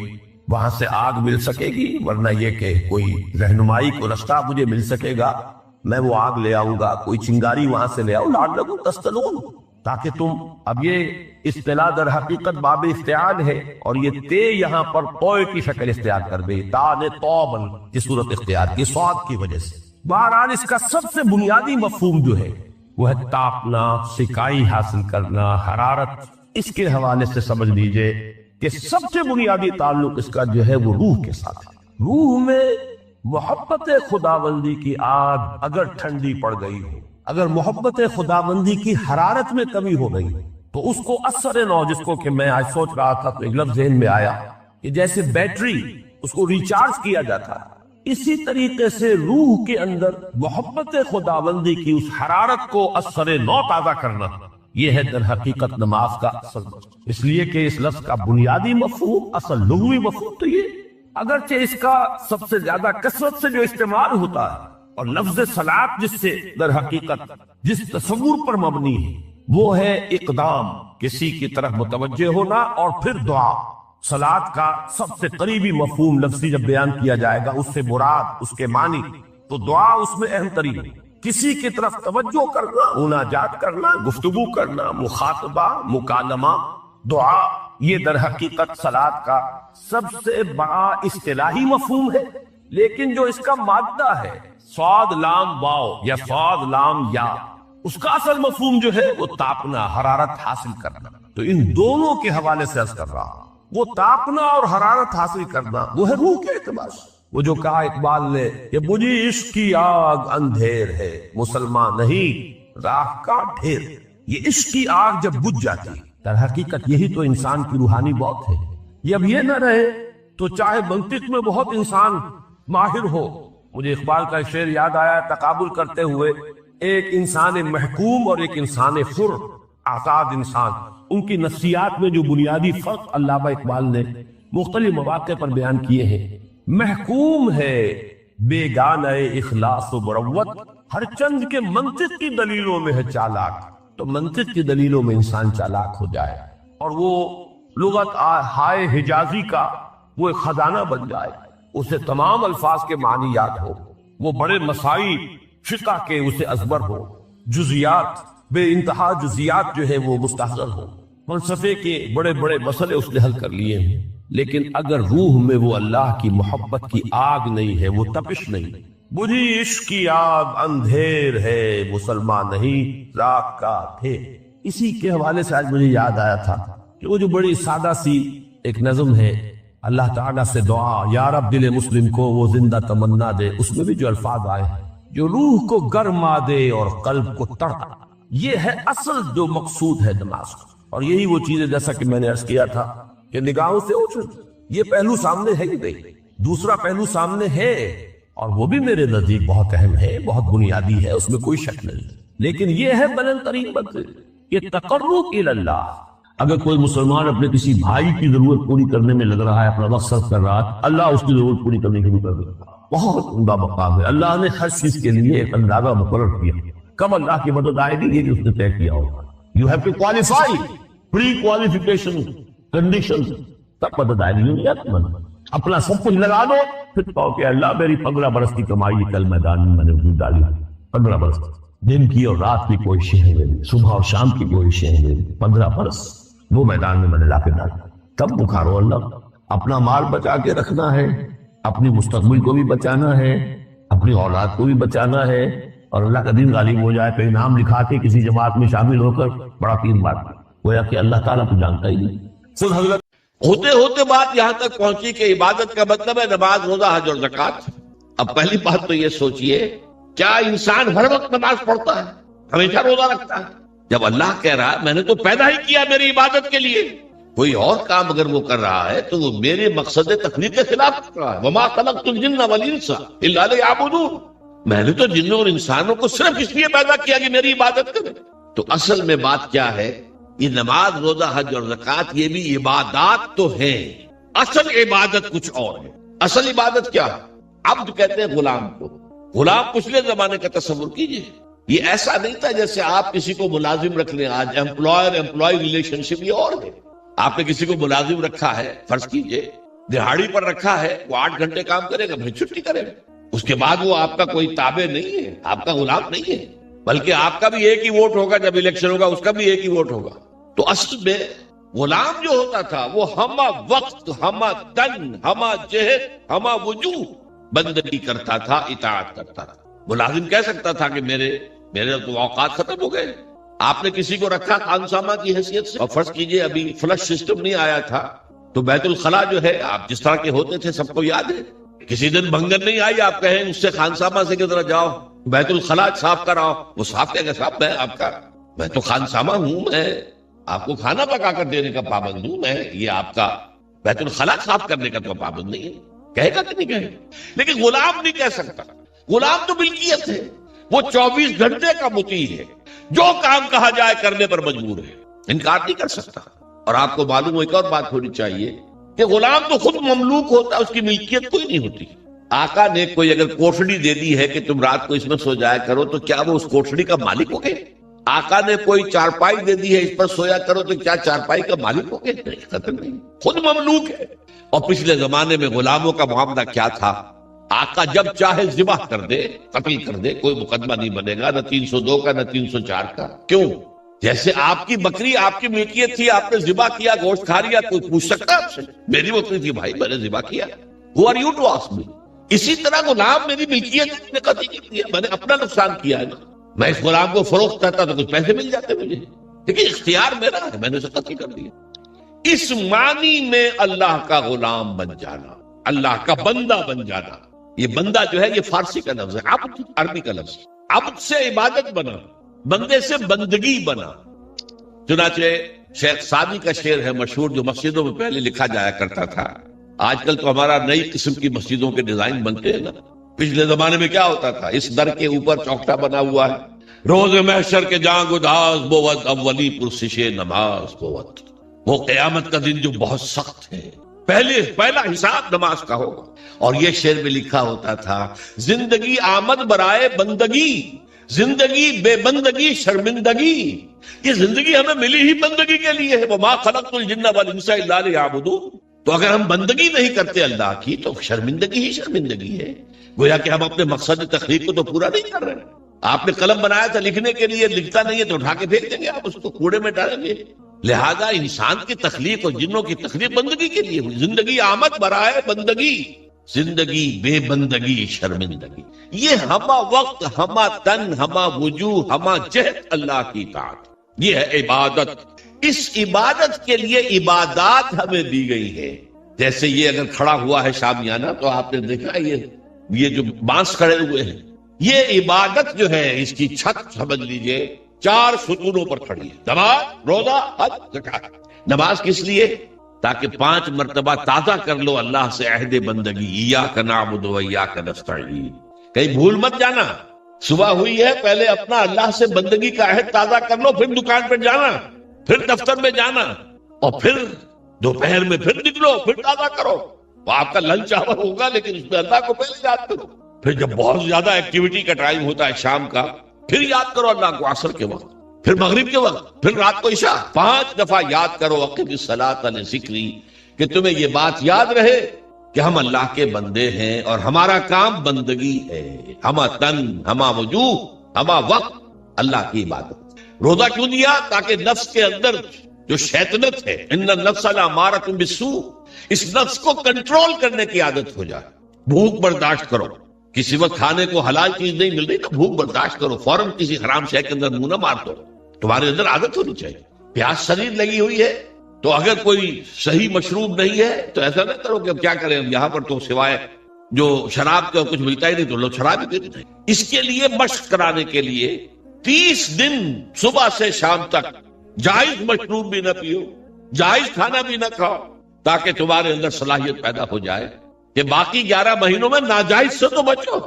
وہاں سے آگ مل سکے گی، ورنہ یہ کہ کوئی رہنمائی کو رستہ مجھے مل سکے گا، میں وہ آگ لے آؤں گا، کوئی چنگاری وہاں سے لے آؤں، لعلکم تسقلون، تاکہ تم، اب یہ اصطلاح در حقیقت باب افتعال ہے، اور یہ تے یہاں پر طوع کی شکل اختیار کر گئی، تا نے طوبن کی صورت اختیار کی صاد کی وجہ سے۔ بہرحال اس کا سب سے بنیادی مفہوم جو ہے وہ ہے تاپنا، سکائی حاصل کرنا، حرارت۔ اس کے حوالے سے سمجھ لیجئے کہ سب سے بنیادی تعلق اس کا جو ہے وہ روح کے ساتھ ہے۔ روح میں محبت خداوندی کی آگ اگر ٹھنڈی پڑ گئی ہو، اگر محبت خداوندی کی حرارت میں کمی ہو گئی تو اس کو اثر نو، جس کو کہ میں آج سوچ رہا تھا تو ایک لفظ ذہن میں آیا کہ جیسے بیٹری اس کو ریچارج کیا جاتا ہے، اسی طریقے سے روح کے اندر محبت خداوندی کی اس حرارت کو اثر نو تازہ کرنا، یہ ہے در حقیقت نماز کا اصل مقصد۔ اس لیے کہ اس لفظ کا بنیادی مفہوم، اصل لغوی مفہوم تو یہ، اگرچہ اس کا سب سے زیادہ کثرت سے جو استعمال ہوتا ہے، اور لفظ صلاۃ جس سے در حقیقت جس تصور پر مبنی ہے وہ ہے اقدام، کسی کی طرف متوجہ ہونا، اور پھر دعا۔ صلاۃ کا سب سے قریبی مفہوم لفظی جب بیان کیا جائے گا، اس سے مراد، اس کے معنی، تو دعا اس میں اہم ترین، کسی کی طرف توجہ کرنا، مناجات کرنا، گفتگو کرنا، مخاطبہ، مکالمہ، دعا، یہ در حقیقت صلاۃ کا سب سے بڑا اصطلاحی مفہوم ہے۔ لیکن جو اس کا مادہ ہے، صاد لام واو یا صاد لام یا، اس کا اصل مفہوم جو ہے وہ تاپنا، حرارت حاصل کرنا۔ تو ان دونوں کے حوالے سے عرض کر رہا ہوں، وہ تاپنا اور حرارت حاصل کرنا وہ ہے روح کے اعتبار سے۔ وہ جو کہا اقبال نے کہ بجھی عشق کی آگ اندھیر ہے، مسلمان نہیں راہ کا ڈھیر، یہ عشق کی آگ جب بجھ جاتی، در حقیقت یہی تو انسان کی روحانی موت ہے۔ یہ اب یہ نہ رہے تو چاہے منطق میں بہت انسان ماہر ہو، مجھے اقبال کا شعر یاد آیا، تقابل کرتے ہوئے ایک انسان محکوم اور ایک انسان حر، آزاد انسان، ان کی نفسیات میں جو بنیادی فرق علامہ اقبال نے مختلف مواقع پر بیان کیے ہیں۔ محکوم ہے بیگانہ اخلاص و مروت، ہر چند کے منطق کی دلیلوں میں ہے چالاک، تو منطق کی دلیلوں میں انسان چالاک ہو جائے اور وہ لغت ہائے حجازی کا وہ ایک خزانہ بن جائے، اسے تمام الفاظ کے معنی یاد ہو، وہ بڑے مسائل فقہ کے اسے ازبر ہو، جزیات، بے انتہا جزیات جو ہے وہ مستحضر ہو، فلسفے کے بڑے بڑے مسئلے اس نے حل کر لیے ہیں، لیکن اگر روح میں وہ اللہ کی محبت کی آگ نہیں ہے، وہ تپش نہیں، بجھی عشق کی آگ اندھیر ہے، مسلمان نہیں راہ کا ڈھیر۔ اسی کے حوالے سے آج مجھے یاد آیا تھا کہ وہ جو بڑی سادہ سی ایک نظم ہے، اللہ تعالیٰ سے دعا، یا رب دل مسلم کو وہ زندہ تمنا دے، اس میں بھی جو الفاظ آئے ہیں، جو روح کو گرما دے اور قلب کو تڑپا، یہ ہے اصل جو مقصود ہے نماز کا۔ اور یہی وہ چیزیں جیسا کہ میں نے عرض کیا تھا کہ نگاہوں سے اوجھل، یہ پہلو سامنے ہے ہی نہیں، دوسرا پہلو سامنے ہے اور وہ بھی میرے نزدیک بہت اہم ہے، بہت بنیادی ہے، اس میں کوئی شک نہیں، لیکن یہ ہے بلند ترین منزل، یہ تقرب الی اللہ۔ اگر کوئی مسلمان اپنے کسی بھائی کی ضرورت پوری کرنے میں لگ رہا ہے، اپنا وقت صرف کر رہا ہے، اللہ اس کی ضرورت پوری کرنے کے لیے کر دیتا ہے، بہت عمدہ مقام ہے۔ اللہ نے ہر چیز کے لیے ایک اندازہ مقرر کیا، کب اللہ کی مدد آئے گی یہ اس نے طے کیا ہوگا۔ You have to qualify, pre qualification condition, تب مدد آئے گی۔ اپنا سب کچھ لگا دو، پھر کہو کہ اللہ میری 15 برس کی کمائی کل میدان میں نے وجود ڈالی، 15 برس دن کی اور رات کی کوششیں ہیں میری، صبح اور شام کی کوششیں ہیں میری، 15 برس وہ میدان میں نے لا کے ڈالا۔ تب بخارو اللہ، اپنا مال بچا کے رکھنا ہے، اپنی مستقبل کو بھی بچانا ہے، اپنی اولاد کو بھی بچانا ہے، اور اللہ کا دین غالب ہو جائے کہیں نام لکھا کے کسی جماعت میں شامل ہو کر بڑا تین بات گویا کہ اللہ تعالیٰ کو جانتا ہی نہیں۔ خود حضرت ہوتے ہوتے بات یہاں تک پہنچی کہ عبادت کا مطلب ہے نماز، روزہ، حج اور زکوٰۃ۔ اب پہلی بات تو یہ سوچئے، کیا انسان ہر وقت نماز پڑھتا ہے، ہمیشہ روزہ رکھتا ہے؟ جب اللہ کہہ رہا ہے میں نے تو پیدا ہی کیا میری عبادت کے لیے، کوئی اور کام اگر وہ کر رہا ہے تو وہ میرے مقصد تخلیق کے خلاف کر رہا ہے۔ وما خلقت الجن والانس الا لیعبدون، میں نے تو جنوں اور انسانوں کو صرف اس لیے پیدا کیا کہ میری عبادت کریں۔ تو اصل میں بات کیا ہے، یہ نماز، روزہ، حج اور زکوٰۃ یہ بھی عبادات تو ہیں، اصل عبادت کچھ اور ہے. اصل عبادت کیا ہے؟ عبد کہتے ہیں غلام کو. غلام پچھلے زمانے کا تصور کیجئے. یہ ایسا نہیں تھا جیسے آپ کسی کو ملازم رکھ لیں. آج امپلائر امپلائی ریلیشن شپ یہ اور ہے. آپ نے کسی کو ملازم رکھا ہے، فرض کیجئے دہاڑی پر رکھا ہے، وہ 8 گھنٹے کام کرے گا، پھر چھٹی کرے گا. اس کے بعد وہ آپ کا کوئی تابع نہیں ہے، آپ کا غلام نہیں ہے، بلکہ آپ کا بھی ایک ہی ووٹ ہوگا. جب الیکشن ہوگا اس کا بھی ایک ہی ووٹ ہوگا. تو اصل میں غلام جو ہوتا تھا وہ ہمہ وقت، ہمہ تن، ہمہ جہد، ہمہ وجوہ بندگی کرتا تھا، اطاعت کرتا تھا. ملازم کہہ سکتا تھا کہ میرے تو اوقات ختم ہو گئے. آپ نے کسی کو رکھا خانسامہ کی حیثیت سے، اور فرض کیجئے ابھی فلش سسٹم نہیں آیا تھا تو بیت الخلا جو ہے آپ جس طرح کے ہوتے تھے سب کو یاد ہے. کسی دن بھنگن نہیں آئی، آپ کہیں اس سے خانسامہ سے کدھر جاؤ بیت الخلا صاف کراؤ، وہ صاف کہے گا صاحب میں تو خانسامہ ہوں، میں آپ کو کھانا پکا کر دینے کا پابند ہوں، میں یہ آپ کا بیت الخلا صاف کرنے کا تو پابند نہیں ہے. کہے گا کہ نہیں کہے گا؟ لیکن غلام نہیں کہہ سکتا. غلام تو ملکیت ہے، وہ 24 گھنٹے کا مطیع ہے، جو کام کہا جائے کرنے پر مجبور ہے، انکار نہیں کر سکتا. اور آپ کو معلوم ہو ایک اور بات ہونی چاہیے کہ غلام تو خود مملوک ہوتا ہے، اس کی ملکیت کوئی نہیں ہوتی. آقا نے کوئی اگر کوٹھڑی دے دی ہے کہ تم رات کو اس میں سو جایا کرو تو کیا وہ اس کوٹھڑی کا مالک ہو گئے؟ آقا نے کوئی چارپائی دے دی ہے اس پر سویا کرو تو کیا چارپائی کا مالک ہو گئے؟ نہیں، قطعاً نہیں، خود مملوک ہے. اور پچھلے زمانے میں غلاموں کا معاملہ کیا تھا؟ آقا جب چاہے ذبح کر دے، قتل کر دے، کوئی مقدمہ نہیں بنے گا، نہ 302 کا نہ 304 کا. کیوں؟ جیسے آپ کی بکری آپ کی ملکیت تھی، آپ نے ذبح کیا، گوشت کھا لیا، کوئی پوچھ سکتا آپ سے؟ میری بکری تھی بھائی، میں نے ذبح کیا. Who are you to ask me؟ اسی طرح غلام میری ملکیت ہے، میں نے قتل کیا، میں نے اپنا نقصان کیا ہے نا. میں اس غلام کو فروخت کرتا تو کچھ پیسے مل جاتے مجھے، لیکن اختیار میرا ہے، میں نے اسے قتل کر دیا. اس معنی میں اللہ کا غلام بن جانا، اللہ کا بندہ بن جانا. یہ بندہ جو ہے یہ فارسی کا لفظ ہے، عبد عربی کا لفظ. عبد سے عبادت بنا، بندے سے بندگی بنا. چنانچہ شیخ سعدی کا شعر ہے مشہور، جو مسجدوں میں پہلے لکھا جایا کرتا تھا. آج کل تو ہمارا نئی قسم کی مسجدوں کے ڈیزائن بنتے ہیں نا. پچھلے زمانے میں کیا ہوتا تھا؟ اس در کے اوپر چوکٹا بنا ہوا ہے، روز محشر کے جاں گداز بوت اولی پرسش نماز بوت. وہ قیامت کا دن جو بہت سخت ہے، پہلا حساب نماز کا ہوگا. اور یہ شعر میں لکھا ہوتا تھا، زندگی آمد برائے بندگی، زندگی بے بندگی شرمندگی. یہ زندگی ہمیں ملی ہی بندگی کے لیے ہے. وما خلقت الجن والانس الا لیعبدون. تو اگر ہم بندگی نہیں کرتے اللہ کی تو شرمندگی ہی شرمندگی ہے. گویا کہ ہم اپنے مقصد تخلیق کو تو پورا نہیں کر رہے. آپ نے قلم بنایا تھا لکھنے کے لیے، لکھتا نہیں ہے تو اٹھا کے پھینک دیں گے، آپ اس کو کوڑے میں ڈالیں گے. لہذا انسان کی تخلیق اور جنوں کی تخلیق بندگی کے لیے ہوئی. زندگی آمد برائے بندگی، زندگی بے بندگی شرمندگی. یہ ہمہ وقت، ہمہ تن، ہمہ وجوہ، ہمہ جہد اللہ کی اطاعت، یہ ہے عبادت. اس عبادت کے لیے عبادات ہمیں دی گئی ہے. جیسے یہ اگر کھڑا ہوا ہے شامیانہ تو آپ نے دیکھا یہ جو بانس کھڑے ہوئے ہیں، یہ عبادت جو ہے اس کی چھت سمجھ لیجئے 4 ستونوں پر کھڑی ہے. نماز، روزہ، حج، زکات. نماز کس لیے؟ تاکہ 5 مرتبہ تازہ کر لو اللہ سے عہد بندگی، ایاک نعبد و ایاک نستعین. کہیں بھول مت جانا، صبح ہوئی ہے پہلے اپنا اللہ سے بندگی کا عہد تازہ کر لو، پھر دکان پہ جانا، پھر دفتر میں جانا، اور پھر دوپہر میں پھر نکلو، پھر تازہ کرو. وہ آپ کا لنچ آور ہوگا لیکن اس میں اللہ کو پہلے یاد کرو. پھر جب بہت زیادہ ایکٹیویٹی کا ٹائم ہوتا ہے شام کا، پھر یاد کرو اللہ کو عصر کے وقت، پھر مغرب کے وقت، پھر رات کو عشاء. 5 دفعہ یاد کرو اقم الصلاۃ لذکری، کہ تمہیں یہ بات یاد رہے کہ ہم اللہ کے بندے ہیں اور ہمارا کام بندگی ہے. ہمہ تن، ہمہ وجوہ، ہمہ وقت اللہ کی عبادت. روزہ کیوں دیا؟ تاکہ نفس کے اندر جو شیطنت ہے، ان النفس لامارۃ بالسوء، اس نفس کو کنٹرول کرنے کی عادت ہو جائے. بھوک برداشت کرو، کسی وقت کھانے کو حلال چیز نہیں مل رہی تو بھوک برداشت کرو، فوراً کسی حرام شے کے اندر منہ نہ مار دو. تمہارے اندر عادت ہونی چاہیے. پیاس شدید لگی ہوئی ہے تو اگر کوئی صحیح مشروب نہیں ہے تو ایسا نہ کرو کہ اب کیا کریں، یہاں پر تو سوائے جو شراب کا کچھ ملتا ہی نہیں تو لوگ شراب ہی پیتے ہیں. اس کے لیے مشق کرانے کے لیے 30 دن صبح سے شام تک جائز مشروب بھی نہ پیو، جائز کھانا بھی نہ کھاؤ، تاکہ تمہارے اندر صلاحیت پیدا ہو جائے کہ باقی 11 مہینوں میں ناجائز سے تو بچو.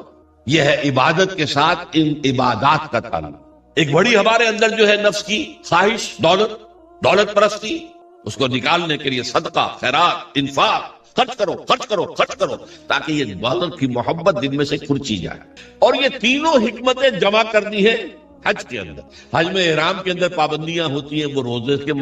یہ ہے عبادت کے ساتھ ان عبادات کا تعلق. ایک بڑی ہمارے اندر جو ہے نفس کی خواہش، دولت پرستی، اس کو نکالنے کے لیے صدقہ، خیرات، انفاق، خرچ کرو خرچ کرو خرچ کرو، تاکہ یہ عبادت کی محبت دل میں سے کھرچی جائے۔ اور یہ تینوں حکمتیں جمع کر دی ہے حج کے اندر۔ حج میں احرام کے اندر پابندیاں ہوتی ہیں، وہ روزے کے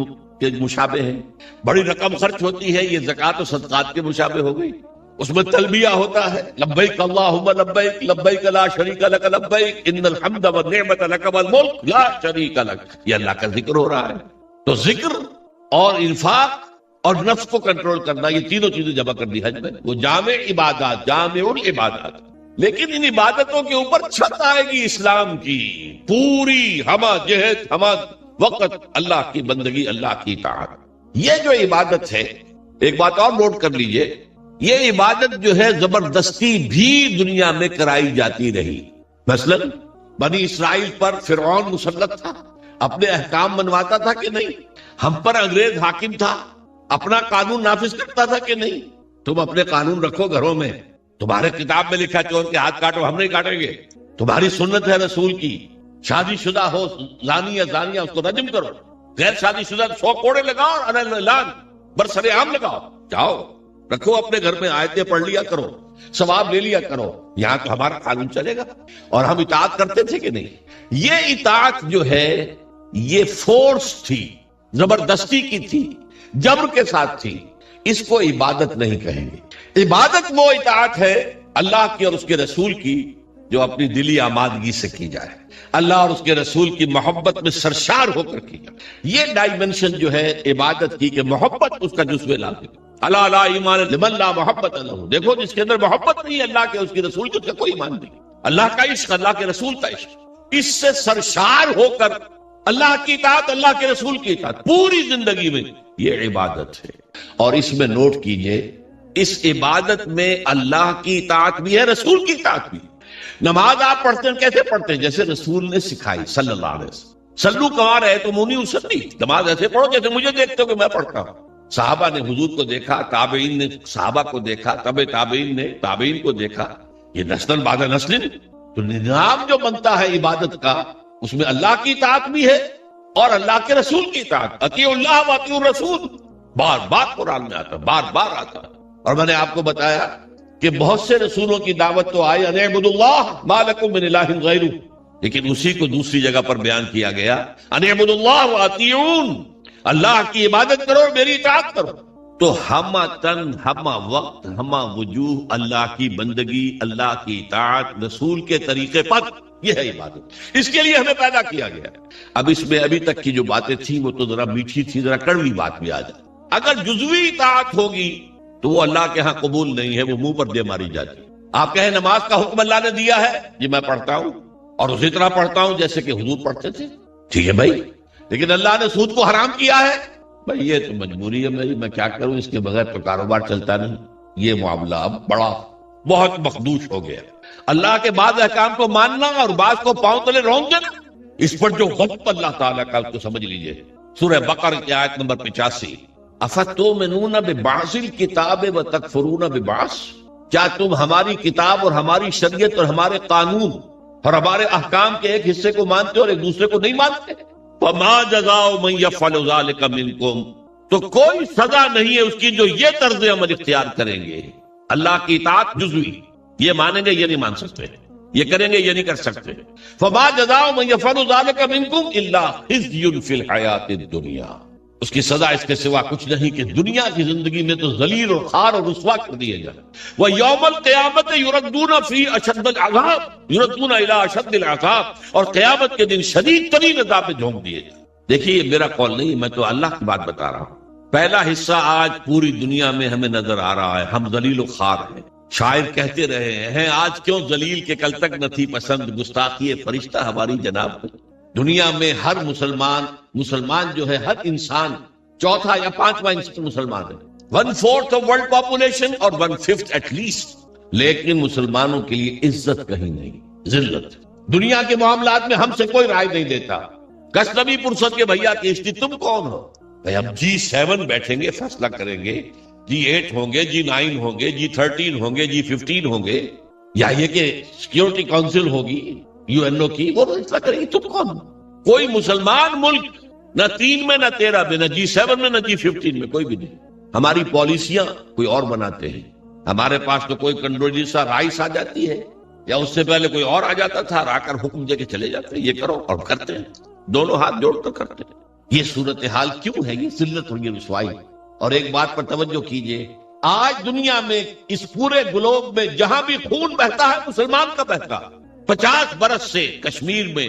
مشابہ ہیں، بڑی رقم خرچ ہوتی ہے، یہ زکوٰۃ و صدقات کے مشابہ ہو گئی۔ اس میں تلبیہ ہوتا ہے، لبیک اللہم لبیک لبیک لا شریک لک لبیک ان الحمد والنعمت لک والملک لا شریک لک، یہ اللہ کا ذکر ہو رہا ہے۔ تو ذکر اور انفاق اور نفس کو کنٹرول کرنا، یہ تینوں چیزیں جمع کر دی حج میں۔ وہ جامع عبادات، جامع العبادات۔ لیکن ان عبادتوں کے اوپر چھت آئے گی اسلام کی، پوری ہمہ جہت ہمہ وقت اللہ کی بندگی، اللہ کی اطاعت۔ یہ جو عبادت ہے، ایک بات اور نوٹ کر لیجئے، یہ عبادت جو ہے زبردستی بھی دنیا میں کرائی جاتی رہی۔ مثلا بنی اسرائیل پر فرعون مسلط تھا، اپنے احکام منواتا تھا کہ نہیں؟ ہم پر انگریز حاکم تھا، اپنا قانون نافذ کرتا تھا کہ نہیں؟ تم اپنے قانون رکھو گھروں میں، تمہارے کتاب میں لکھا چور کے ہاتھ کاٹو، ہم نہیں کاٹیں گے، تمہاری سنت ہے رسول کی، شادی شدہ ہو زانی یا زانیہ اس کو رجم کرو، غیر شادی شدہ 100 کوڑے لگاؤ اور اعلان برسر عام لگاؤ، جاؤ رکھو اپنے گھر میں، آیتیں پڑھ لیا کرو، ثواب لے لیا کرو، یہاں تو ہمارا قانون چلے گا۔ اور ہم اطاعت کرتے تھے کہ نہیں؟ یہ اطاعت جو ہے یہ فورس تھی، زبردستی کی تھی، جبر کے ساتھ تھی، اس کو عبادت نہیں کہیں گے۔ عبادت وہ اطاعت ہے اللہ کی اور اس کے رسول کی جو اپنی دلی آمادگی سے کی جائے، اللہ اور اس کے رسول کی محبت میں سرشار ہو کر کی جائے۔ یہ ڈائمنشن جو ہے عبادت کی کہ محبت اس کا جزو لازم۔ اللہ لا ایمان لمن لا محبت لہ، دیکھو جس کے اندر محبت نہیں ہے اللہ کے اس کے رسول کی، اس کا کوئی ایمان نہیں۔ اللہ کا عشق، اللہ کے رسول کا عشق، اس سے سرشار ہو کر اللہ کی اطاعت، اللہ کے رسول کی اطاعت پوری زندگی میں، یہ عبادت ہے۔ اور اس میں نوٹ کیجئے، اس عبادت میں اللہ کی اطاعت بھی ہے، رسول کی اطاعت بھی ہے۔ نماز آپ پڑھتے ہیں کیسے پڑھتے ہیں؟ جیسے رسول نے سکھائی صلی اللہ علیہ وسلم۔ صلو کما رأیتمونی اصلی، نماز ایسے پڑھو جیسے مجھے دیکھتے ہو کہ میں پڑھتا ہوں۔ صحابہ نے حضور کو دیکھا، تابعین نے صحابہ کو دیکھا، تابعین نے تابعین کو دیکھا، یہ نسل بعد نسل۔ تو نظام جو بنتا ہے عبادت کا، اس میں اللہ کی اطاعت بھی ہے اور اللہ کے رسول کی اطاعت۔ اطیعوا اللہ واطیعوا الرسول، بار بار قرآن میں آتا، بار بار آتا۔ اور میں نے آپ کو بتایا کہ بہت سے رسولوں کی دعوت تو آئی ان اعبدوا اللہ ما لکم من الہ غیرہ، لیکن اسی کو دوسری جگہ پر بیان کیا گیا ان اعبدوا اللہ واطیعون، اللہ کی عبادت کرو اور میری اطاعت کرو۔ تو ہمہ تن، ہمہ وقت، ہمہ وجوہ اللہ کی بندگی، اللہ کی اطاعت، رسول کے طریقے پر، یہ ہے عبادت۔ اس کے لیے ہمیں پیدا کیا گیا۔ اب اس میں ابھی تک کی جو باتیں تھیں وہ تو ذرا میٹھی تھی، ذرا کڑوی بات بھی آ جائے۔ اگر جزوی اطاعت ہوگی تو وہ اللہ کے ہاں قبول نہیں ہے، وہ منہ پر دے ماری جاتی۔ آپ کہیں نماز کا حکم اللہ نے دیا ہے، جی میں پڑھتا ہوں اور اسی طرح پڑھتا ہوں جیسے کہ حضور پڑھتے تھے، ٹھیک ہے بھائی، لیکن اللہ نے سود کو حرام کیا ہے، بھائی یہ تو مجبوری ہے میری، میں کیا کروں، اس کے بغیر تو کاروبار چلتا نہیں۔ یہ معاملہ اب بہت مخدوش ہو گیا۔ اللہ کے بعض احکام کو ماننا اور بعض کو پاؤں تلے رونگ دینا، اس پر جو غضب اللہ تعالیٰ کا، اس کو سمجھ لیجئے۔ سورہ بقرہ کی آیت نمبر 85، افتؤمنون ببعض الکتاب وتکفرون ببعض، کیا تم ہماری کتاب اور ہماری شریعت اور ہمارے قانون اور ہمارے احکام کے ایک حصے کو مانتے اور ایک دوسرے کو نہیں مانتے؟ وما جزاء من يفعل ذلك منكم، تو کوئی سزا نہیں ہے اس کی جو یہ طرز عمل اختیار کریں گے۔ اللہ کی اطاعت جزوی، یہ مانیں گے یہ نہیں مان سکتے، یہ کریں گے یہ نہیں کر سکتے۔ فما جزاء من يفعل ذلك منكم الا خزي في الحیاۃ الدنیا، اس کی سزا اس کے سوا کچھ نہیں کہ دنیا کی زندگی میں تو ذلیل اور خوار اور رسوا کر دیے جائیں۔ وَيَوْمَ الْقِيَامَةِ يُرَدُّونَ فِي أَشَدِّ الْعَذَابِ، يُرَدُّونَ إِلَىٰ أَشَدِّ الْعَذَابِ، اور قیامت کے دن شدید ترین عذاب میں جھونک دیے جائیں۔ دیکھیے یہ میرا قول نہیں، میں تو اللہ کی بات بتا رہا ہوں۔ پہلا حصہ آج پوری دنیا میں ہمیں نظر آ رہا ہے، ہم ذلیل و خوار ہیں۔ شاعر کہتے رہے ہیں آج کیوں ذلیل کے کل تک نہ تھی پسند، گستاخی فرشتہ ہماری جناب کو۔ دنیا میں ہر مسلمان جو ہے، ہر انسان چوتھا یا پانچواں مسلمان ہے، 1/4 آف ورلڈ پاپولیشن اور 1/5 ایٹ لیسٹ، لیکن مسلمانوں کے لیے عزت کہیں نہیں، ذلت۔ دنیا کے معاملات میں ہم سے کوئی رائے نہیں دیتا۔ کسنوی پرسد کے بھیا کیشتی تم کون ہو؟ اب G7 بیٹھیں گے، فیصلہ کریں گے، G8 ہوں گے، G9 ہوں گے، G13 ہوں گے، G15 ہوں گے، یا یہ کہ سیکیورٹی کونسل ہوگی UNO کی، وہ فیصلہ کریں گے تم کون ہو؟ کوئی مسلمان ملک نہ 3 میں نہ 13 میں، نہ G7 میں نہ G15 میں، کوئی بھی نہیں۔ ہماری پالیسیاں کوئی اور بناتے ہیں. ہمارے پاس تو کوئی کنڈولیزا رائس آ جاتی ہے یا اس سے پہلے کوئی اور آ جاتا تھا، آ کر حکم دے کے چلے جاتے ہیں یہ کرو، اور کرتے ہیں، دونوں ہاتھ جوڑ کر کرتے ہیں. یہ صورتحال کیوں ہے؟ یہ ذلت اور یہ رسوائی. اور ایک بات پر توجہ کیجئے، آج دنیا میں اس پورے گلوب میں جہاں بھی خون بہتا ہے مسلمان کا بہتا. 50 برس سے کشمیر میں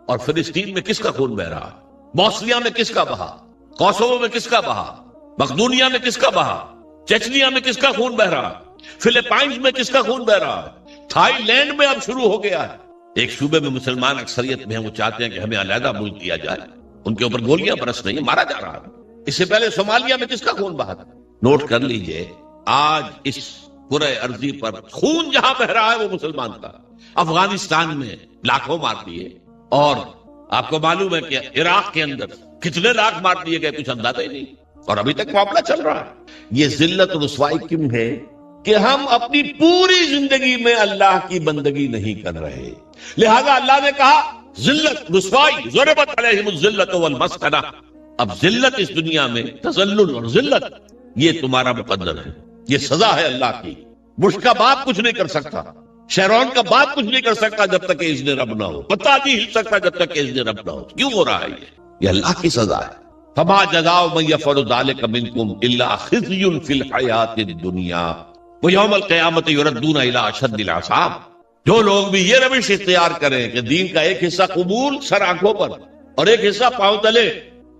اور فلسطین میں کس کا خون بہ رہا ہے؟ بوسنیا میں کس کا بہا؟ کوسوو میں کس کا بہا؟ مقدونیہ میں کس کا بہا؟ چچنیا میں کس کا خون بہ رہا ہے؟ فلپائنز میں کس کا خون بہ رہا ہے؟ تھائی لینڈ میں اب شروع ہو گیا ہے. ایک صوبے میں مسلمان اکثریت میں ہیں، وہ چاہتے ہیں کہ ہمیں علیحدہ ملک دیا جائے، ان کے اوپر گولیاں برس رہی ہیں، مارا جا رہا ہے. اس سے پہلے صومالیہ میں کس کا خون بہا تھا؟ نوٹ کر لیجئے، آج اس پورے ارضی پر خون جہاں بہ رہا ہے وہ مسلمان کا. افغانستان میں لاکھوں مار دیے، اور آپ کو معلوم ہے کہ عراق کے اندر کتنے لاکھ مار دیے گئے کچھ اندازہ ہی نہیں، اور ابھی تک معاملہ چل رہا ہے. یہ ذلت و رسوائی کیوں ہے؟ کہ ہم اپنی پوری زندگی میں اللہ کی بندگی نہیں کر رہے. لہذا اللہ نے کہا ذلت رسوائی، ضربت علیہم الذلت والمسکنہ. اب ذلت اس دنیا میں، تذلل اور ذلت، یہ تمہارا مقدر ہے، یہ سزا ہے اللہ کی. بش کا باپ کچھ نہیں کر سکتا، شیرون کا باپ کچھ نہیں کر سکتا جب تک کہ اذن رب نہ ہو، پتہ نہیں ہل سکتا جب تک کہ اذن رب نہ ہو. کیوں ہو رہا ہے یہ اللہ کی سزا ہے. فما جزاء من يفعل ذلك منكم الا خزي في الحیات الدنیا ویوم القیامت یردون الی اشد العذاب. جو لوگ بھی یہ روش اختیار کریں کہ دین کا ایک حصہ قبول سر آنکھوں پر اور ایک حصہ پاؤں تلے،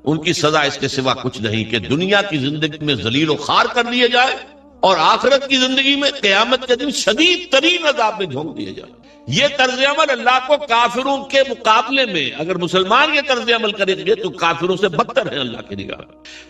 ان کی سزا اس کے سوا کچھ نہیں کہ دنیا کی زندگی میں ذلیل و خوار کر دیے جائے، اور آخرت کی زندگی میں قیامت کے دن شدید ترین عذاب میں جھونک دیے جائے. یہ طرز عمل اللہ کو کافروں کے مقابلے میں، اگر مسلمان یہ طرز عمل کریں گے تو کافروں سے بدتر ہے اللہ کی نگاہ.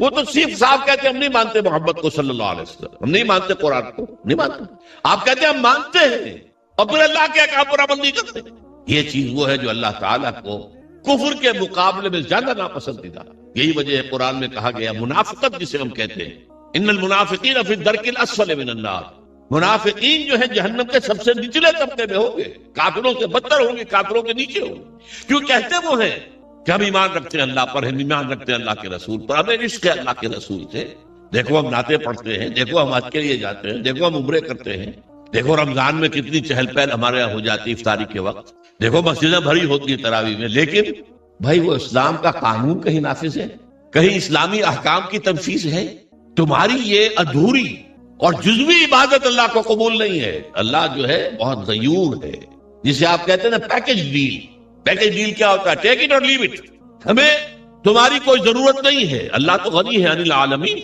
وہ تو صرف صاحب کہتے ہیں ہم نہیں مانتے محمد کو صلی اللہ علیہ وسلم، ہم نہیں مانتے قرآن کو، نہیں مانتے. آپ کہتے ہیں ہم مانتے ہیں اور پھر اللہ کے احکام پر عمل نہیں کرتے. یہ چیز وہ ہے جو اللہ تعالیٰ کو کفر کے مقابلے میں زیادہ ناپسندیدہ. یہی وجہ ہے قرآن میں کہا گیا منافقت جسے ہم کہتے ہیں، ان المنافقین فی الدرک الاسفل من النار. منافقین جو ہیں جہنم کے سب سے نچلے طبقے میں ہوں گے، کافروں سے بدتر ہوں گے، کافروں کے نیچے ہوں گے. کیوں کہتے وہ ہیں کہ ہم ایمان رکھتے ہیں اللہ پر، ہم ایمان رکھتے ہیں اللہ کے رسول پر، ہمیں عشق ہے اللہ کے رسول سے. دیکھو ہم نعتیں پڑھتے ہیں، دیکھو ہم حج کے لیے جاتے ہیں، دیکھو ہم عمرے کرتے ہیں، دیکھو رمضان میں کتنی چہل پہل ہمارے یہاں ہو جاتی افطاری کے وقت، دیکھو مسجدیں بھری ہوتی ہیں تراویح میں. لیکن بھائی وہ اسلام کا قانون کہیں نافذ ہے؟ کہیں اسلامی احکام کی تنفیذ ہے؟ تمہاری یہ ادھوری اور جزوی عبادت اللہ کو قبول نہیں ہے. اللہ جو ہے بہت غیور ہے، جسے آپ کہتے ہیں نا پیکج ڈیل. پیکج ڈیل کیا ہوتا ہے؟ ٹیک اٹ اور لیو اٹ. ہمیں تمہاری کوئی ضرورت نہیں ہے، اللہ تو غنی ہے عن العالمین.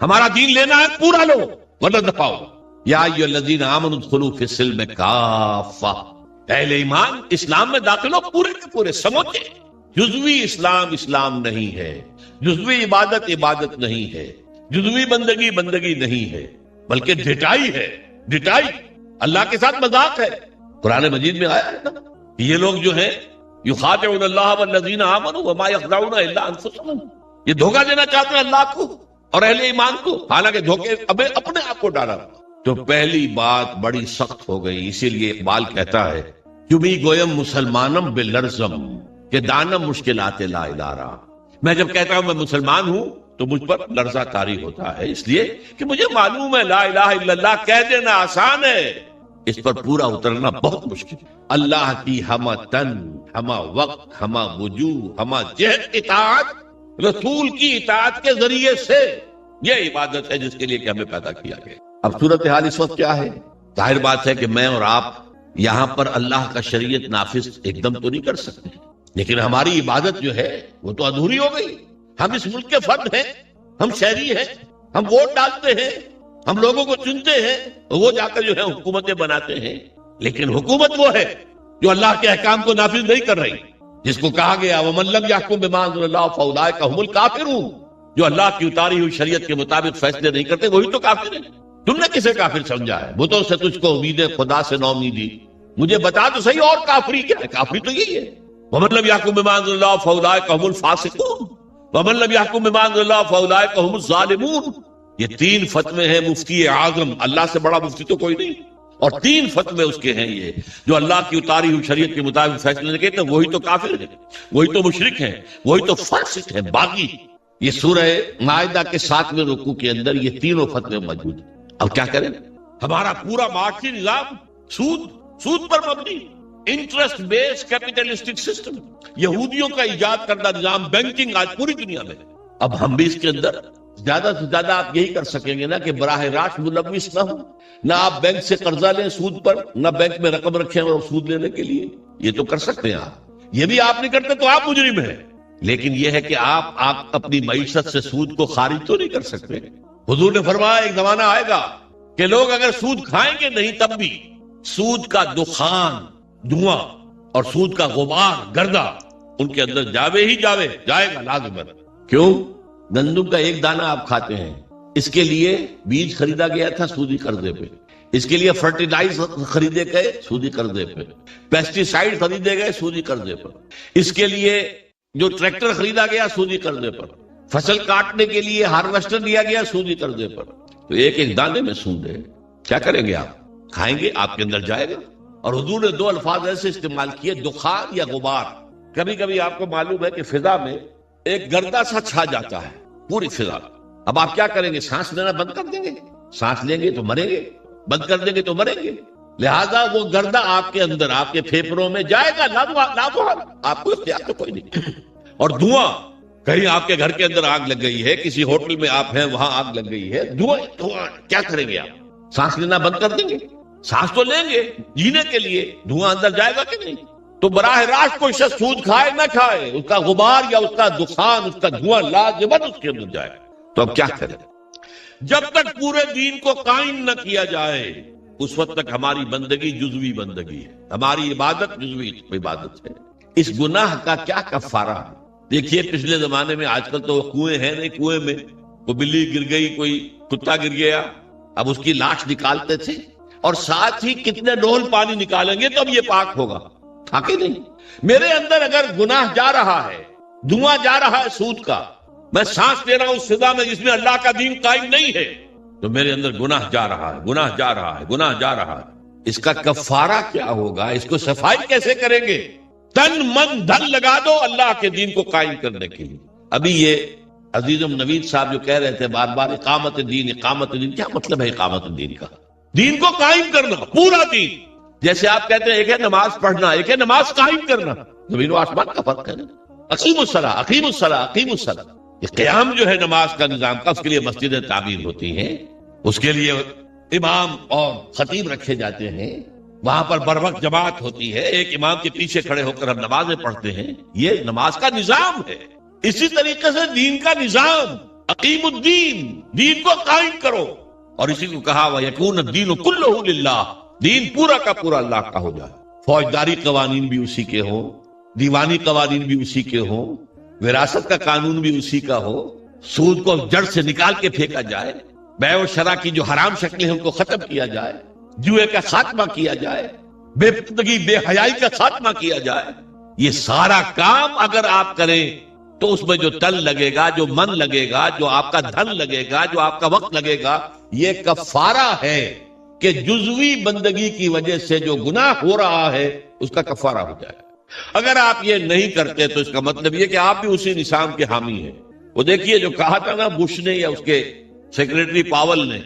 ہمارا دین لینا ہے پورا لو ورنہ دفاؤ. یا ایھا الذین آمنوا ادخلوا فی السلم کافہ. اہل ایمان اسلام میں داخل ہو پورے کے پورے سمجھے. جزوی اسلام اسلام نہیں ہے، جزوی عبادت عبادت نہیں ہے، جزوی بندگی بندگی نہیں ہے، بلکہ ڈٹائی ہے. ڈٹائی اللہ کے ساتھ مذاق ہے. قرآن مجید میں آیا ہے نا، یہ لوگ جو ہیں یخادعون اللہ والذین آمنوا وما یخدعون الا انفسهم. یہ دھوکہ دینا چاہتے ہیں اللہ کو اور اہل ایمان کو، حالانکہ دھوکے اپنے آپ کو ڈالا. تو پہلی بات بڑی سخت ہو گئی. اسی لیے اقبال کہتا ہے چمی گویم مسلمانم بلرزم کہ دانم مشکلات لا الارا. میں جب کہتا ہوں میں مسلمان ہوں تو مجھ پر لرزہ طاری ہوتا ہے، اس لیے کہ مجھے معلوم ہے لا الہ الا اللہ کہہ دینا آسان ہے، اس پر پورا اترنا بہت مشکل. اللہ کی ہمہ تن، ہمہ وقت، ہمہ وجوہ، ہمہ جہد اطاعت، رسول کی اطاعت کے ذریعے سے، یہ عبادت ہے جس کے لیے کہ ہمیں پیدا کیا گیا. اب صورتحال اس وقت کیا ہے؟ ظاہر بات ہے کہ میں اور آپ یہاں پر اللہ کا شریعت نافذ ایک دم تو نہیں کر سکتے، لیکن ہماری عبادت جو ہے وہ تو ادھوری ہو گئی. ہم اس ملک کے فرد ہیں، ہم شہری ہیں، ہم ووٹ ڈالتے ہیں، ہم لوگوں کو چنتے ہیں، وہ جا کر جو ہے حکومتیں بناتے ہیں. لیکن حکومت وہ ہے جو اللہ کے احکام کو نافذ نہیں کر رہی، جس کو کہا گیا وَمَن لَّمْ يَحْكُم بِمَا أَنزَلَ اللَّهُ فَأُولَٰئِكَ هُمُ الْكَافِرُونَ. جو اللہ کی اتاری ہوئی شریعت کے مطابق فیصلے نہیں کرتے وہی تو کافر ہیں. تم نے کسے کافر سمجھا ہے؟ بتوں سے تجھ کو امید ہے، خدا سے نو امیدی. مجھے بتا تو صحیح، اور کافری کیا ہے؟ کافری تو یہی ہے وَمَن لَّمْ يَحْكُم بِمَا أَنزَلَ اللَّهُ فَأُولَٰئِكَ هُمُ الْفَاسِقُونَ وَمَن لَّمْ يَحْكُم بِمَا أَنزَلَ اللَّهُ فَأُولَٰئِكَ هُمُ الظَّالِمُونَ. یہ تین فتوے ہیں مفتی اعظم، اللہ سے بڑا مفتی تو کوئی نہیں، اور تین فتوے اس کے ہیں یہ جو اللہ کی اتاری ہوئی شریعت کے مطابق فیصلے نہیں کرتے، وہی تو کافر ہیں، وہی تو مشرک ہیں، وہی تو فاسق ہیں، باغی. یہ سورہ مائدہ کے 7ویں رکوع کے اندر یہ تینوں فتوے موجود ہیں۔ اب کیا کریں؟ ہمارا پورا معاشی نظام سود پر مبنی، انٹرسٹ بیس کیپیٹلسٹک سسٹم، یہودیوں کا ایجاد کردہ نظام، بینکنگ آج پوری دنیا میں۔ اب ہم بھی اس کے اندر زیادہ سے زیادہ آپ یہی کر سکیں گے نا کہ براہ راست ملوث نہ ہو، نہ آپ بینک سے قرضہ لیں سود پر، نہ بینک میں رقم رکھیں اور سود لینے کے لیے، یہ تو کر سکتے ہیں آپ، یہ بھی آپ نہیں کرتے تو آپ مجرم ہیں۔ لیکن یہ ہے کہ آپ اپنی معیشت سے سود کو خارج تو نہیں کر سکتے۔ حضور نے فرمایا ایک زمانہ آئے گا کہ لوگ اگر سود کھائیں گے نہیں تب بھی سود کا دخان، دھواں اور سود کا غبار، گردہ ان کے اندر جائے گا لازماً۔ کیوں؟ گندم کا ایک دانہ آپ کھاتے ہیں، اس کے لیے بیج خریدا گیا تھا سودی قرضے پہ، اس کے لیے فرٹیلائز خریدے گئے سودی قرضے پہ، پیسٹی سائیڈ خریدے گئے سودی قرضے پر، اس کے لیے جو ٹریکٹر خریدا گیا سودی قرضے پر، فصل کاٹنے کے لیے ہارویسٹر لیا گیا سودی قرضے پر۔ تو ایک ایک دانے میں سود ہے، کیا کریں گے آپ؟ کھائیں گے، آپ کے اندر جائے گا۔ اور حضور نے 2 الفاظ ایسے استعمال کیے، دخان یا غبار۔ کبھی کبھی آپ کو معلوم ہے کہ فضا میں ایک گردہ سا چھا جاتا ہے پوری فضا۔ اب آپ کیا کریں گے؟ سانس لینا بند کر دیں گے؟ سانس لیں گے تو مریں گے، بند کر دیں گے تو مریں گے۔ لہذا وہ گردہ آپ کے اندر، آپ کے پھیپھڑوں میں جائے گا، لامحال، آپ کو اختیار تو کوئی نہیں۔ اور دھواں، کہیں آپ کے گھر کے اندر آگ لگ گئی ہے، کسی ہوٹل میں آپ ہیں وہاں آگ لگ گئی ہے، دھواں، کیا کریں گے آپ؟ سانس لینا بند کر دیں گے؟ سانس تو لیں گے جینے کے لیے، دھواں اندر جائے گا کہ نہیں؟ تو براہ راست کوئی شخص سود کھائے نہ کھائے، اس کا غبار یا اس کا دخان، اس کا دھواں لازماً اس کے اندر جائے۔ تو اب کیا کریں؟ جب تک پورے دین کو قائم نہ کیا جائے اس وقت تک ہماری بندگی جزوی بندگی ہے، ہماری عبادت جزوی عبادت ہے۔ اس گناہ کا کیا کفارہ؟ دیکھیے پچھلے زمانے میں، آج کل تو کنویں ہیں نہیں، کنویں میں کوئی بلی گر گئی، کوئی کتا گر گیا، اب اس کی لاش نکالتے تھے، اور ساتھ ہی کتنے ڈول پانی نکالیں گے تب یہ پاک ہوگا، تھا کہ نہیں؟ میرے اندر اگر گناہ جا رہا ہے، دھواں جا رہا ہے سود کا، میں سانس لے رہا ہوں اس فضا میں جس میں اللہ کا دین قائم نہیں ہے، تو میرے اندر گناہ جا رہا ہے، گناہ جا رہا ہے، گناہ جا رہا ہے۔ اس کا کفارہ کیا ہوگا؟ اس کو صفائی کیسے کریں گے؟ تن من دھن لگا دو اللہ کے دین کو قائم کرنے کے لیے۔ ابھی یہ عزیزم نوید صاحب جو کہہ رہے تھے بار بار اقامت دین، کیا مطلب ہے اقامت دین کا؟ دین کو قائم کرنا، پورا دین۔ جیسے آپ کہتے ہیں ایک ہے نماز پڑھنا، ایک ہے نماز قائم کرنا، زمین و آسمان کا فرق ہے نا۔ اقیم الصلاۃ، اقیم الصلاۃ، اقیم الصلاۃ۔ یہ قیام جو ہے نماز کا نظام کا، اس کے لیے مسجدیں تعمیر ہوتی ہیں، اس کے لیے امام اور خطیب رکھے جاتے ہیں، وہاں پر بر وقت جماعت ہوتی ہے، ایک امام کے پیچھے کھڑے ہو کر ہم نمازیں پڑھتے ہیں، یہ نماز کا نظام ہے۔ اسی طریقے سے دین کا نظام، اقیم الدین، دین کو قائم کرو، اور اسی کو کہا وَيَكُونَ الدِّينُ كُلُّهُ لِلَّهِ، دین پورا کا پورا اللہ کا ہو جائے۔ فوجداری قوانین بھی اسی کے ہوں، دیوانی قوانین بھی اسی کے ہوں، وراثت کا قانون بھی اسی کا ہو، سود کو جڑ سے نکال کے پھینکا جائے، بیع و شرع کی جو حرام شکلیں ہیں ان کو ختم کیا جائے، جوئے کا خاتمہ کیا جائے، بے پردگی بے حیائی کا خاتمہ کیا جائے۔ یہ سارا کام اگر آپ کریں تو اس میں جو تن لگے گا، جو من لگے گا، جو آپ کا دھن لگے گا، جو آپ کا وقت لگے گا، یہ کفارہ ہے کہ جزوی بندگی کی وجہ سے جو گناہ ہو رہا ہے اس کا کفارہ ہو جائے۔ اگر آپ یہ نہیں کرتے تو اس کا مطلب یہ کہ آپ بھی اسی نظام کے حامی ہیں۔ وہ دیکھیے جو کہا تھا نا بش نے یا اس کے سیکریٹری پاول نے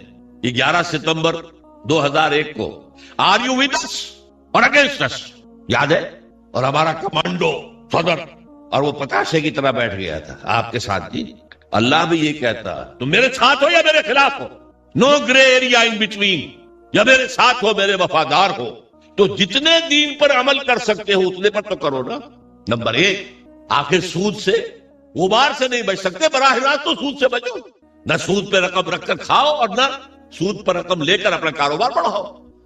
11 ستمبر 2001 کو، آر یو ود اس اور اگینسٹ اس، یاد ہے؟ اور ہمارا کمانڈو صدر اور وہ پتاشے کی طرح بیٹھ گیا تھا آپ کے ساتھ۔ جی اللہ بھی یہ کہتا تم میرے ساتھ ہو یا میرے خلاف ہو، نو گرے ایریا ان بٹوین، یا میرے ساتھ ہو میرے وفادار ہو۔ تو جتنے دین پر عمل کر سکتے ہو اتنے پر تو کرو نا۔ نمبر 1، آخر سود سے غبار سے نہیں بچ سکتے، براہ راست تو سود سے بچو، نہ سود پہ رقم رکھ کر کھاؤ اور نہ سود پر رقم لے کر اپنا کاروبار بڑھاؤ،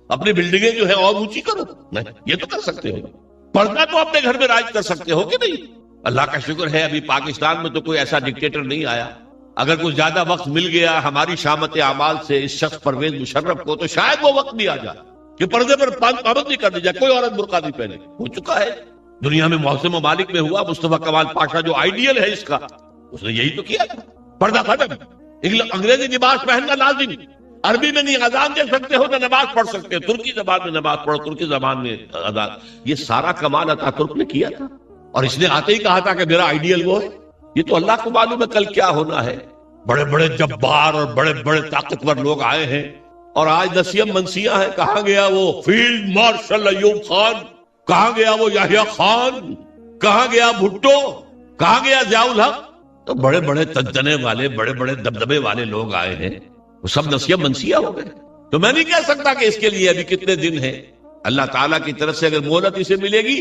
اپنی بلڈنگیں جو ہے اور اونچی کرو، نہیں یہ تو کر سکتے ہو۔ پردہ تو اپنے گھر میں رائج کر سکتے ہو کہ نہیں؟ اللہ کا شکر ہے ابھی پاکستان میں تو کوئی ایسا ڈکٹیٹر نہیں آیا۔ اگر کچھ زیادہ وقت مل گیا ہماری شامت اعمال سے اس شخص پرویز مشرف کو تو شاید وہ وقت بھی آ جائے کہ پردے پر پابندی کر دی جائے، کوئی عورت برقع نہیں پہنے۔ ہو چکا ہے دنیا میں، محسن ممالک میں ہوا، مصطفیٰ کمال پاشا جو آئیڈیل ہے اس کا، اس نے یہی تو کیا تھا، پردہ ختم، انگریزی لباس پہننا لازم، عربی میں نہیں اذان دے سکتے ہو نہ نماز پڑھ سکتے، ترکی زبان میں نماز پڑھو، ترکی زبان میں اذان۔ یہ سارا کمال اتاترک نے کیا تھا، اور اس نے آتے ہی کہا تھا کہ میرا آئیڈیل وہ ہے۔ یہ تو اللہ کو معلوم ہے کل کیا ہونا ہے. بڑے بڑے جبار اور بڑے بڑے طاقتور لوگ آئے ہیں اور آج نسیم منسیاں ہیں. کہاں گیا وہ فیلڈ مارشل ایوب خان؟ کہاں گیا وہ یحییٰ خان؟ کہاں گیا بھٹو؟ کہاں گیا ضیاء الحق؟ تو بڑے بڑے تنتنے والے بڑے بڑے دبدبے والے لوگ آئے ہیں، وہ سب نسیم منسیہ ہو گئے. تو میں نہیں کہہ سکتا کہ اس کے لیے ابھی کتنے دن ہیں. اللہ تعالیٰ کی طرف سے اگر مہلت اسے ملے گی